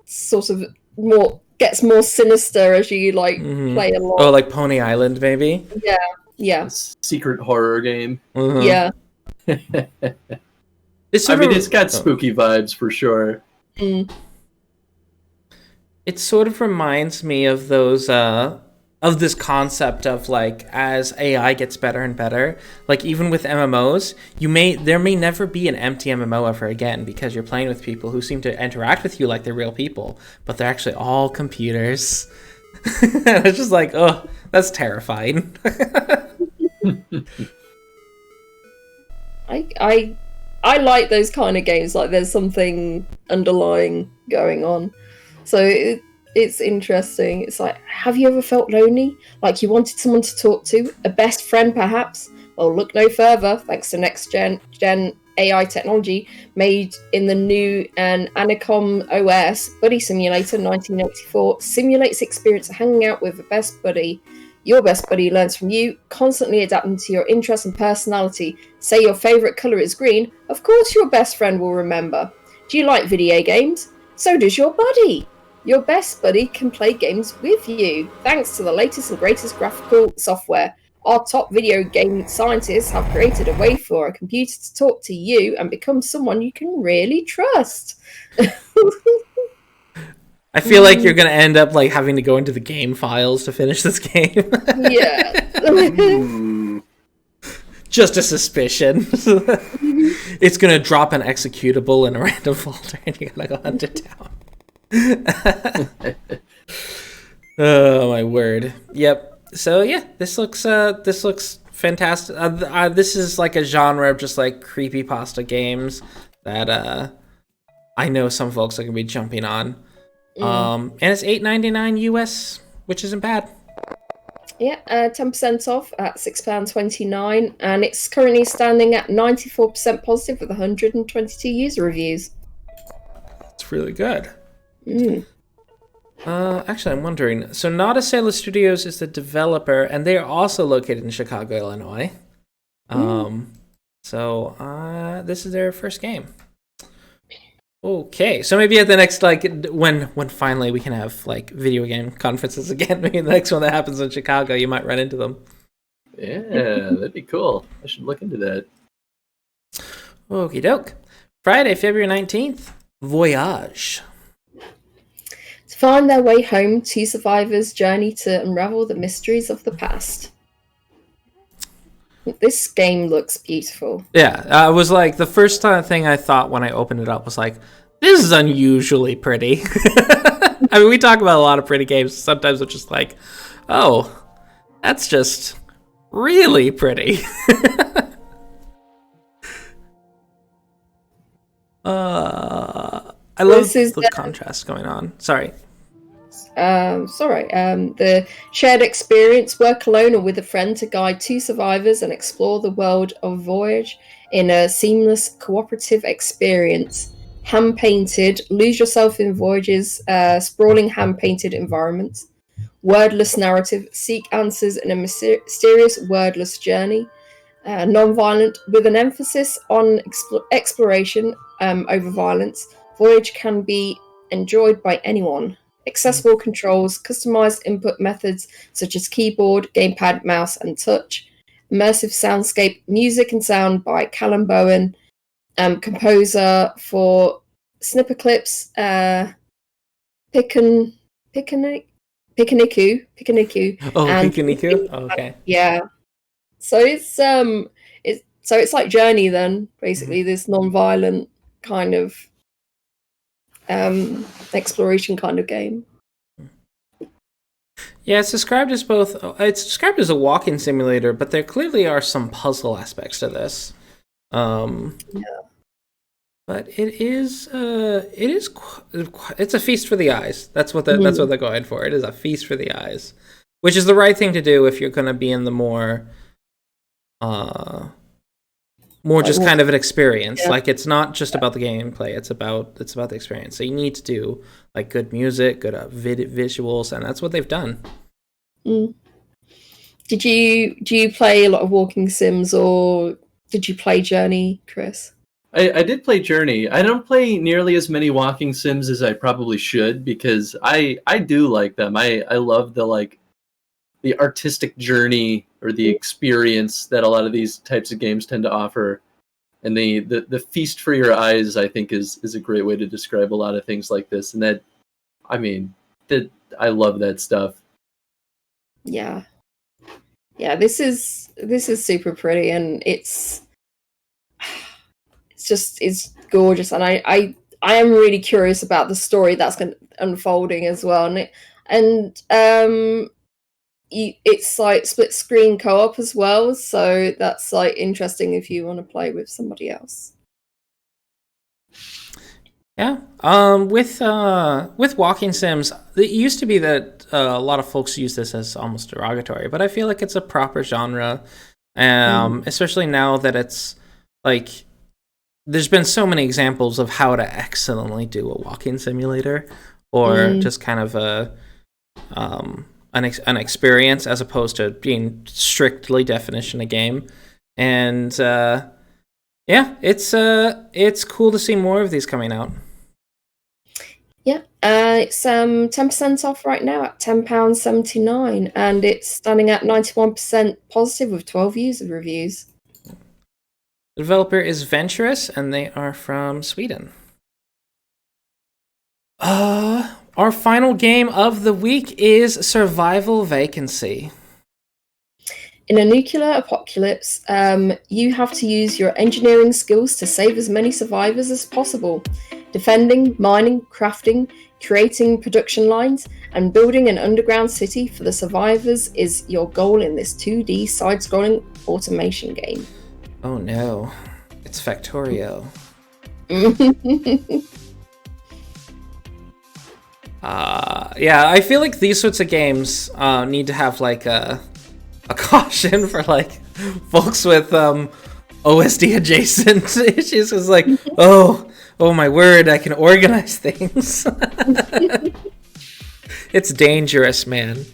[SPEAKER 2] sort of gets more sinister as you play along.
[SPEAKER 1] Oh, like Pony Island, maybe?
[SPEAKER 2] Yeah.
[SPEAKER 3] Secret horror game.
[SPEAKER 2] Yeah.
[SPEAKER 3] It's got spooky vibes for sure.
[SPEAKER 2] Mm.
[SPEAKER 1] It sort of reminds me of those of this concept of like as AI gets better and better, like even with MMOs, there may never be an empty MMO ever again because you're playing with people who seem to interact with you like they're real people, but they're actually all computers. It's just like, oh, that's terrifying.
[SPEAKER 2] I like those kind of games. Like there's something underlying going on, so it's interesting. It's like, have you ever felt lonely? Like you wanted someone to talk to, a best friend perhaps? Well, look no further. Thanks to next gen AI technology made in the new and Anacom OS, Buddy Simulator 1984 simulates the experience of hanging out with a best buddy. Your best buddy learns from you, constantly adapting to your interests and personality. Say your favourite colour is green, of course your best friend will remember. Do you like video games? So does your buddy. Your best buddy can play games with you, thanks to the latest and greatest graphical software. Our top video game scientists have created a way for a computer to talk to you and become someone you can really trust.
[SPEAKER 1] I feel like you're going to end up like having to go into the game files to finish this game.
[SPEAKER 2] Yeah.
[SPEAKER 1] Just a suspicion. It's going to drop an executable in a random folder and you're going to go hunt it down. Oh my word. Yep. So yeah, this looks fantastic. This is like a genre of just like creepypasta games that I know some folks are going to be jumping on. And it's $8.99 US, which isn't bad.
[SPEAKER 2] Yeah, 10% off at £6.29, and it's currently standing at 94% positive with 122 user reviews.
[SPEAKER 1] It's really good. Actually, I'm wondering. So, Nada Sailor Studios is the developer, and they are also located in Chicago, Illinois. So, this is their first game. Okay, so maybe at the next, like, when finally we can have, like, video game conferences again, maybe the next one that happens in Chicago, you might run into them.
[SPEAKER 3] Yeah, that'd be cool. I should look into that.
[SPEAKER 1] Okie doke. Friday, February 19th, Voyage.
[SPEAKER 2] To find their way home, two survivors journey to unravel the mysteries of the past. This game looks beautiful.
[SPEAKER 1] Yeah, it was like the first thing I thought when I opened it up was like, this is unusually pretty. I mean, we talk about a lot of pretty games. Sometimes it's just like, oh, that's just really pretty. I love the contrast going on. Sorry.
[SPEAKER 2] The shared experience, work alone or with a friend to guide two survivors and explore the world of Voyage in a seamless cooperative experience. Hand-painted, lose yourself in Voyage's sprawling hand-painted environment. Wordless narrative, seek answers in a mysterious wordless journey. Non-violent, with an emphasis on exploration over violence. Voyage can be enjoyed by anyone. Accessible controls, customized input methods such as keyboard, gamepad, mouse, and touch. Immersive soundscape, music and sound by Callum Bowen, composer for Snipper Clips, Picanicu.
[SPEAKER 1] Oh, Picanicu? Oh, okay.
[SPEAKER 2] Yeah. So it's like Journey then, basically, this non-violent kind of exploration kind of game.
[SPEAKER 1] Yeah, it's described as a walking simulator, but there clearly are some puzzle aspects to this. but it's a feast for the eyes. That's what that's what they're going for. It is a feast for the eyes, which is the right thing to do if you're going to be in the more just kind of an experience.
[SPEAKER 2] Yeah.
[SPEAKER 1] Like, it's not just about the gameplay. It's about the experience. So you need to do like good music, good visuals, and that's what they've done.
[SPEAKER 2] Do you play a lot of walking sims, or did you play Journey, Chris?
[SPEAKER 3] I did play Journey. I don't play nearly as many walking sims as I probably should, because I do like them. I love the artistic journey or the experience that a lot of these types of games tend to offer. And the feast for your eyes, I think, is a great way to describe a lot of things like this. And I love that stuff.
[SPEAKER 2] Yeah. This is super pretty, and it's gorgeous, and I am really curious about the story that's unfolding as well, and it's like split screen co-op as well, so that's like interesting if you want to play with somebody else.
[SPEAKER 1] Yeah. With walking sims, it used to be that a lot of folks use this as almost derogatory, but I feel like it's a proper genre, especially now that it's like there's been so many examples of how to excellently do a walking simulator, or just kind of an experience as opposed to being strictly definition a game. And it's cool to see more of these coming out.
[SPEAKER 2] Yeah, it's 10% off right now at £10.79, and it's standing at 91% positive with 12 user reviews.
[SPEAKER 1] The developer is Venturous, and they are from Sweden. Our final game of the week is Survival Vacancy.
[SPEAKER 2] In a nuclear apocalypse, you have to use your engineering skills to save as many survivors as possible. Defending, mining, crafting, creating production lines, and building an underground city for the survivors is your goal in this 2D side-scrolling automation game.
[SPEAKER 1] Oh no, it's Factorio. Yeah, I feel like these sorts of games need to have like a caution for like folks with OSD adjacent issues. It's like, oh my word, I can organize things. It's dangerous, man.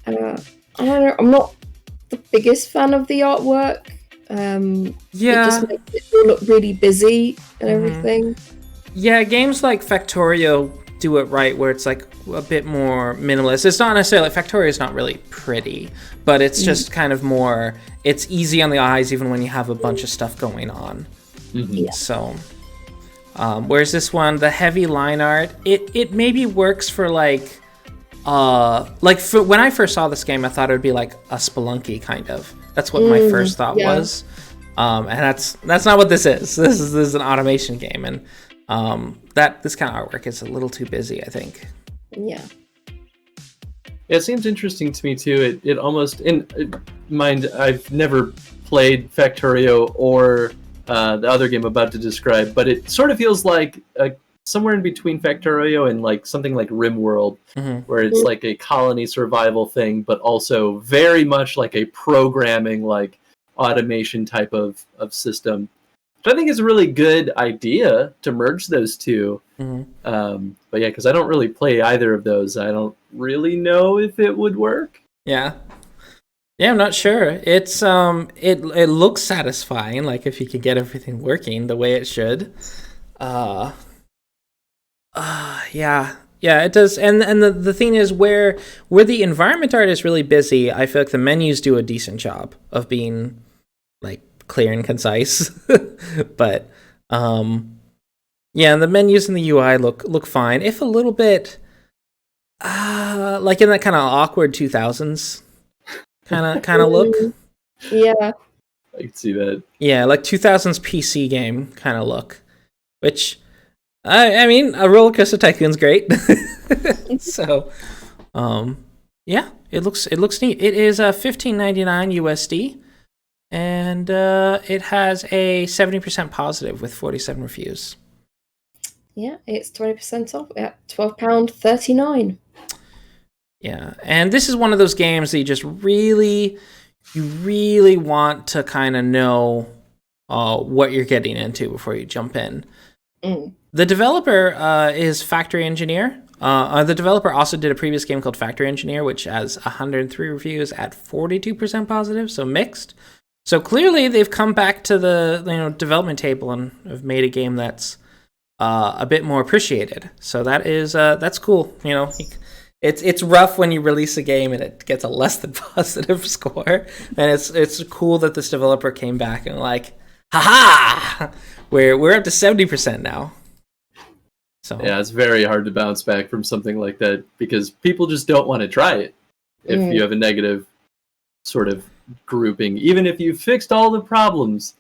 [SPEAKER 2] I don't know. I'm not the biggest fan of the artwork. It just makes it all look really busy and everything.
[SPEAKER 1] Yeah, games like Factorio do it right, where it's like a bit more minimalist. It's not necessarily, Factorio is not really pretty, but it's just kind of more, it's easy on the eyes even when you have a bunch of stuff going on.
[SPEAKER 2] Yeah.
[SPEAKER 1] So, whereas this one, the heavy line art, it maybe works for like for when I first saw this game, I thought it would be like a Spelunky kind of. That's what my first thought was. And that's not what this is. This is an automation game, and this kind of artwork is a little too busy, I think.
[SPEAKER 2] Yeah.
[SPEAKER 3] It seems interesting to me too. It almost, mind, I've never played Factorio or the other game I'm about to describe, but it sort of feels like somewhere in between Factorio and like something like RimWorld, where it's like a colony survival thing, but also very much like a programming, like automation type of system. Which I think is a really good idea to merge those two. But yeah, because I don't really play either of those, I don't really know if it would work.
[SPEAKER 1] Yeah, I'm not sure. It's it looks satisfying, like if you can get everything working the way it should. Yeah, it does. And the thing is, where the environment art is really busy, I feel like the menus do a decent job of being like clear and concise. But yeah, and the menus and the UI look fine, if a little bit like in that kind of awkward 2000s kind of look.
[SPEAKER 2] Yeah,
[SPEAKER 3] I can see that. Yeah,
[SPEAKER 1] like 2000s PC game kind of look, which I mean, a Roller Coaster Tycoon's great. So yeah, it looks neat. It is $15.99 USD. And it has a 70% positive with 47 reviews.
[SPEAKER 2] Yeah, it's 20% off at £12.39.
[SPEAKER 1] Yeah, and this is one of those games that you really want to kind of know what you're getting into before you jump in. The developer is Factory Engineer. The developer also did a previous game called Factory Engineer, which has 103 reviews at 42% positive, so mixed. So clearly they've come back to the development table and have made a game that's a bit more appreciated. So that's cool. It's rough when you release a game and it gets a less than positive score, and it's cool that this developer came back and like, haha, we're up to 70% now. So
[SPEAKER 3] yeah, it's very hard to bounce back from something like that because people just don't want to try it if you have a negative sort of grouping, even if you fixed all the problems.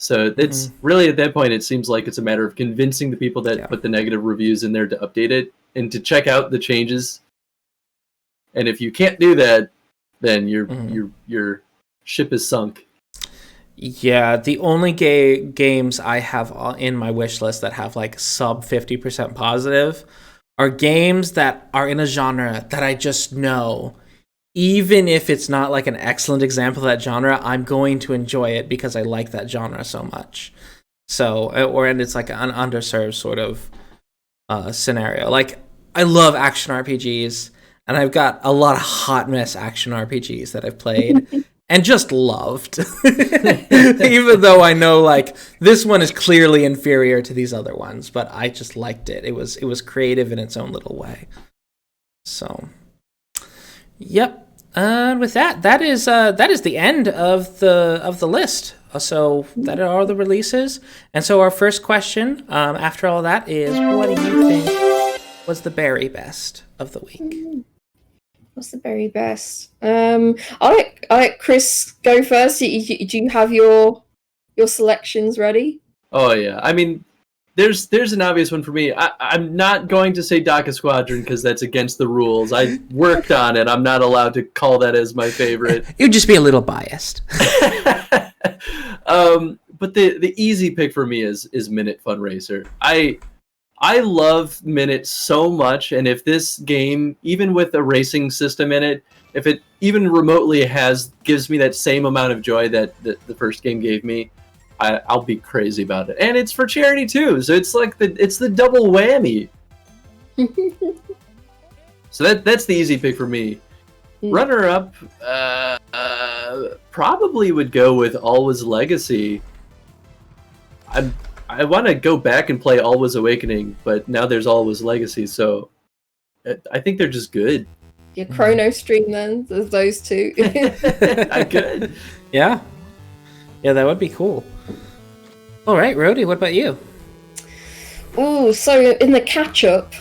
[SPEAKER 3] So it's really, at that point, it seems like it's a matter of convincing the people that put the negative reviews in there to update it and to check out the changes. And if you can't do that, then your ship is sunk.
[SPEAKER 1] Yeah, the only games I have in my wish list that have like sub 50% positive are games that are in a genre that I just know, even if it's not like an excellent example of that genre, I'm going to enjoy it because I like that genre so much. So, and it's like an underserved sort of scenario. Like, I love action RPGs, and I've got a lot of hot mess action RPGs that I've played and just loved. Even though I know like this one is clearly inferior to these other ones, but I just liked it. It was creative in its own little way. So, yep. And with that is the end of the list. So that are all the releases. And so our first question, after all that, is what do you think was the very best of the week?
[SPEAKER 2] What's the very best? I'll let Chris go first. Do you have your selections ready?
[SPEAKER 3] Oh yeah, I mean, there's an obvious one for me. I'm not going to say Dakka Squadron because that's against the rules. I worked on it. I'm not allowed to call that as my favorite.
[SPEAKER 1] You'd just be a little biased.
[SPEAKER 3] But the easy pick for me is Minit Fun Racer. I love Minit so much, and if this game, even with a racing system in it, if it even remotely gives me that same amount of joy that the first game gave me, I'll be crazy about it. And it's for charity too, so it's like it's the double whammy. So that's the easy pick for me. Runner up, probably would go with Alwa's Legacy. I want to go back and play Alwa's Awakening, but now there's Alwa's Legacy, so I think they're just good.
[SPEAKER 2] Your Chrono stream then, of those two.
[SPEAKER 3] I could.
[SPEAKER 1] Yeah, that would be cool. All right, Rhodey, what about you?
[SPEAKER 2] Oh, so in the catch-up,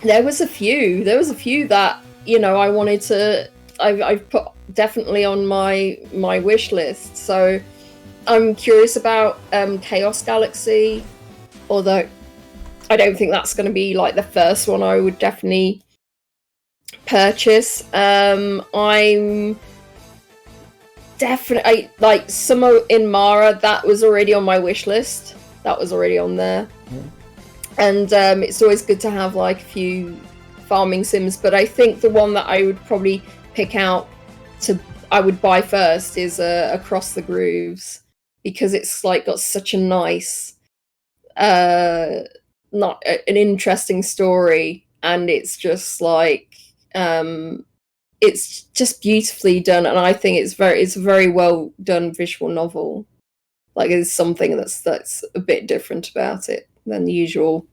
[SPEAKER 2] there was a few that, I wanted to... I've put definitely on my wish list, so... I'm curious about Chaos Galaxy, although I don't think that's going to be like the first one I would definitely purchase. I'm definitely like Summer in Mara. That was already on my wish list. That was already on there, and it's always good to have like a few farming sims. But I think the one that I would probably pick out I would buy first is Across the Grooves. Because it's like got such a nice, not an interesting story, and it's just like it's just beautifully done, and I think it's a very well done visual novel. Like there's something that's a bit different about it than the usual.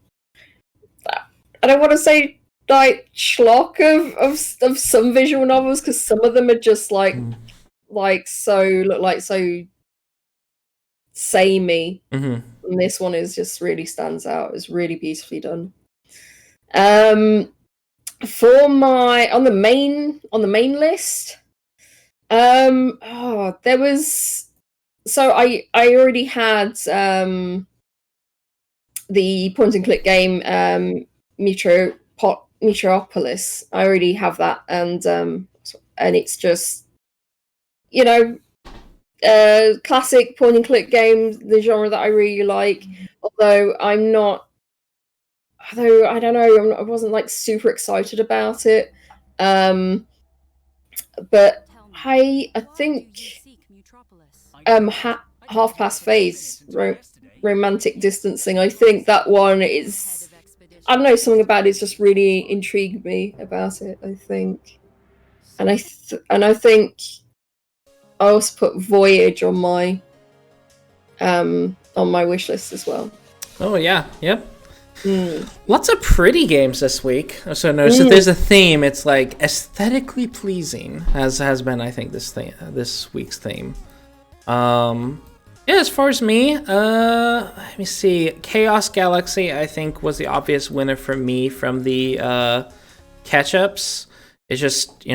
[SPEAKER 2] I don't want to say like schlock of some visual novels because some of them are just like so samey. And this one is just really stands out. It's really beautifully done. For my on the main list, there was I already had the point and click game Mutropolis. I already have that, and it's just classic point and click games, the genre that I really like. Although I don't know, I wasn't like super excited about it. But I think half past phase romantic distancing. I think that one is. I don't know, something about it's just really intrigued me about it. I think, and I think I also put Voyage on my wish list as well.
[SPEAKER 1] Oh yeah, yep. Lots of pretty games this week. So notice that there's a theme. It's like aesthetically pleasing, as has been, I think, this week's theme. Yeah, as far as me, let me see. Chaos Galaxy, I think, was the obvious winner for me from the catch-ups. It's just,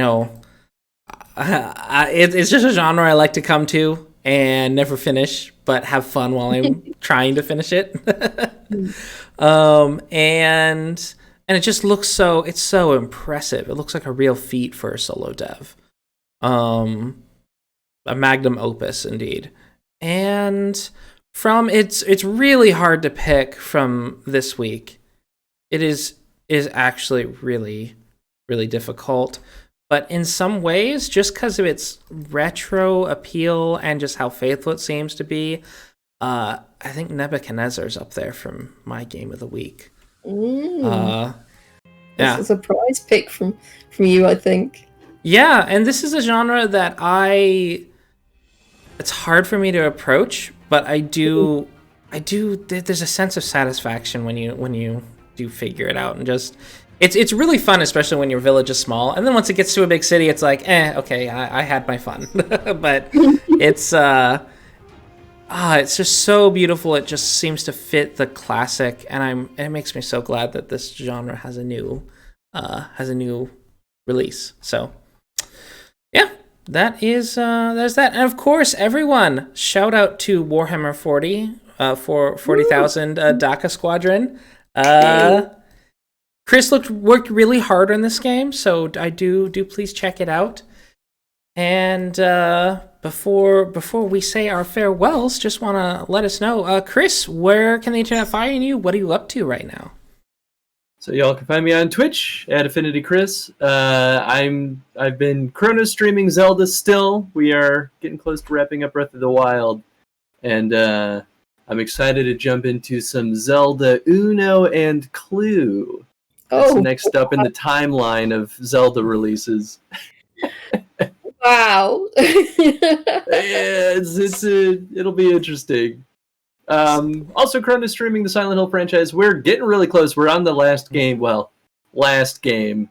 [SPEAKER 1] it's just a genre I like to come to and never finish, but have fun while I'm trying to finish it. And it just looks it's so impressive. It looks like a real feat for a solo dev. A magnum opus indeed. And it's really hard to pick from this week. It is actually really, really difficult. But in some ways, just because of its retro appeal and just how faithful it seems to be, I think Nebuchadnezzar's up there from my game of the week. Yeah,
[SPEAKER 2] it's a surprise pick from you, I think.
[SPEAKER 1] Yeah, and this is a genre that it's hard for me to approach, but I do. There's a sense of satisfaction when you do figure it out, and just it's really fun, especially when your village is small. And then once it gets to a big city, it's like, okay, I had my fun. But it's just so beautiful. It just seems to fit the classic, and it makes me so glad that this genre has a new release. So yeah. There's that. And of course, everyone, shout out to Warhammer 40 for 40,000 Dakka Squadron. Chris worked really hard on this game, so I do please check it out. And before we say our farewells, just want to let us know, Chris, where can the internet find you? What are you up to right now?
[SPEAKER 3] So y'all can find me on Twitch at Affinity Chris. I've been chrono streaming Zelda still. We are getting close to wrapping up Breath of the Wild, and I'm excited to jump into some Zelda Uno and Clue. That's next up in the timeline of Zelda releases.
[SPEAKER 2] Wow.
[SPEAKER 3] Yeah, it'll be interesting. Also chrono streaming the Silent Hill franchise. We're getting really close. We're on the last game. Well, last game.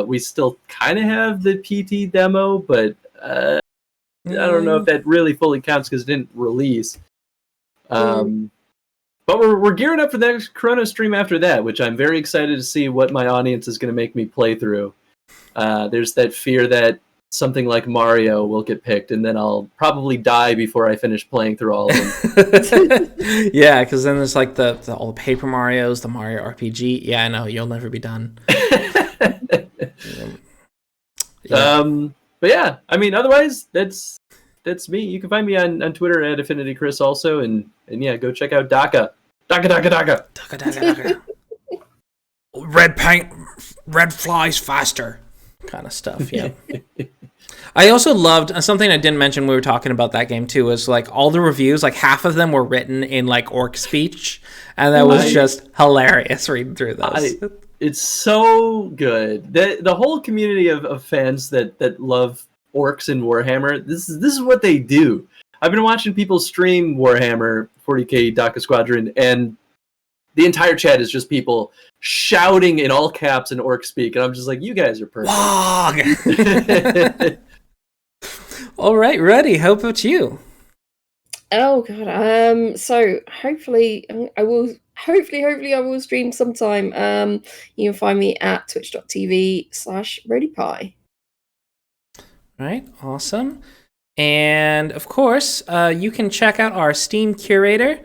[SPEAKER 3] We still kind of have the PT demo, but I don't know if that really fully counts because it didn't release. But we're gearing up for the next chrono stream after that, which I'm very excited to see what my audience is going to make me play through. There's that fear that something like Mario will get picked, and then I'll probably die before I finish playing through all of them.
[SPEAKER 1] Yeah, because then there's like all the Paper Marios, the Mario RPG. Yeah, I know, you'll never be done.
[SPEAKER 3] Yeah. But yeah, I mean, otherwise, that's me. You can find me on Twitter at Affinity Chris also, and yeah, go check out Dakka. Dakka.
[SPEAKER 1] Red paint, red flies faster, kind of stuff. Yeah. I also loved something I didn't mention when we were talking about that game too, was like all the reviews, like half of them were written in like orc speech, and that was just hilarious reading through those.
[SPEAKER 3] It's so good. The whole community of fans that love orcs in Warhammer, this is what they do. I've been watching people stream Warhammer 40k Dakka Squadron, and the entire chat is just people shouting in all caps in orc speak, and I'm just like, you guys are perfect.
[SPEAKER 1] All right, ready. How about you?
[SPEAKER 2] Oh god. So hopefully I will stream sometime. You can find me at twitch.tv/ReadyPie.
[SPEAKER 1] Right, awesome. And of course, you can check out our Steam curator,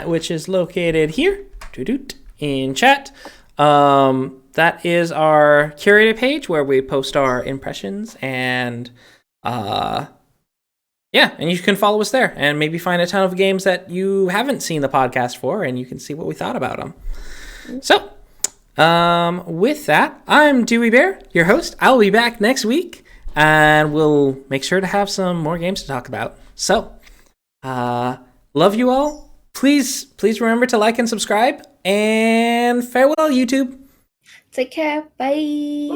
[SPEAKER 1] which is located here in chat. That is our curator page where we post our impressions and Yeah, and you can follow us there and maybe find a ton of games that you haven't seen the podcast for, and you can see what we thought about them. So, with that, I'm Dewey Bear, your host. I'll be back next week, and we'll make sure to have some more games to talk about. So, love you all. Please remember to like and subscribe, and farewell, YouTube.
[SPEAKER 2] Take care. Bye.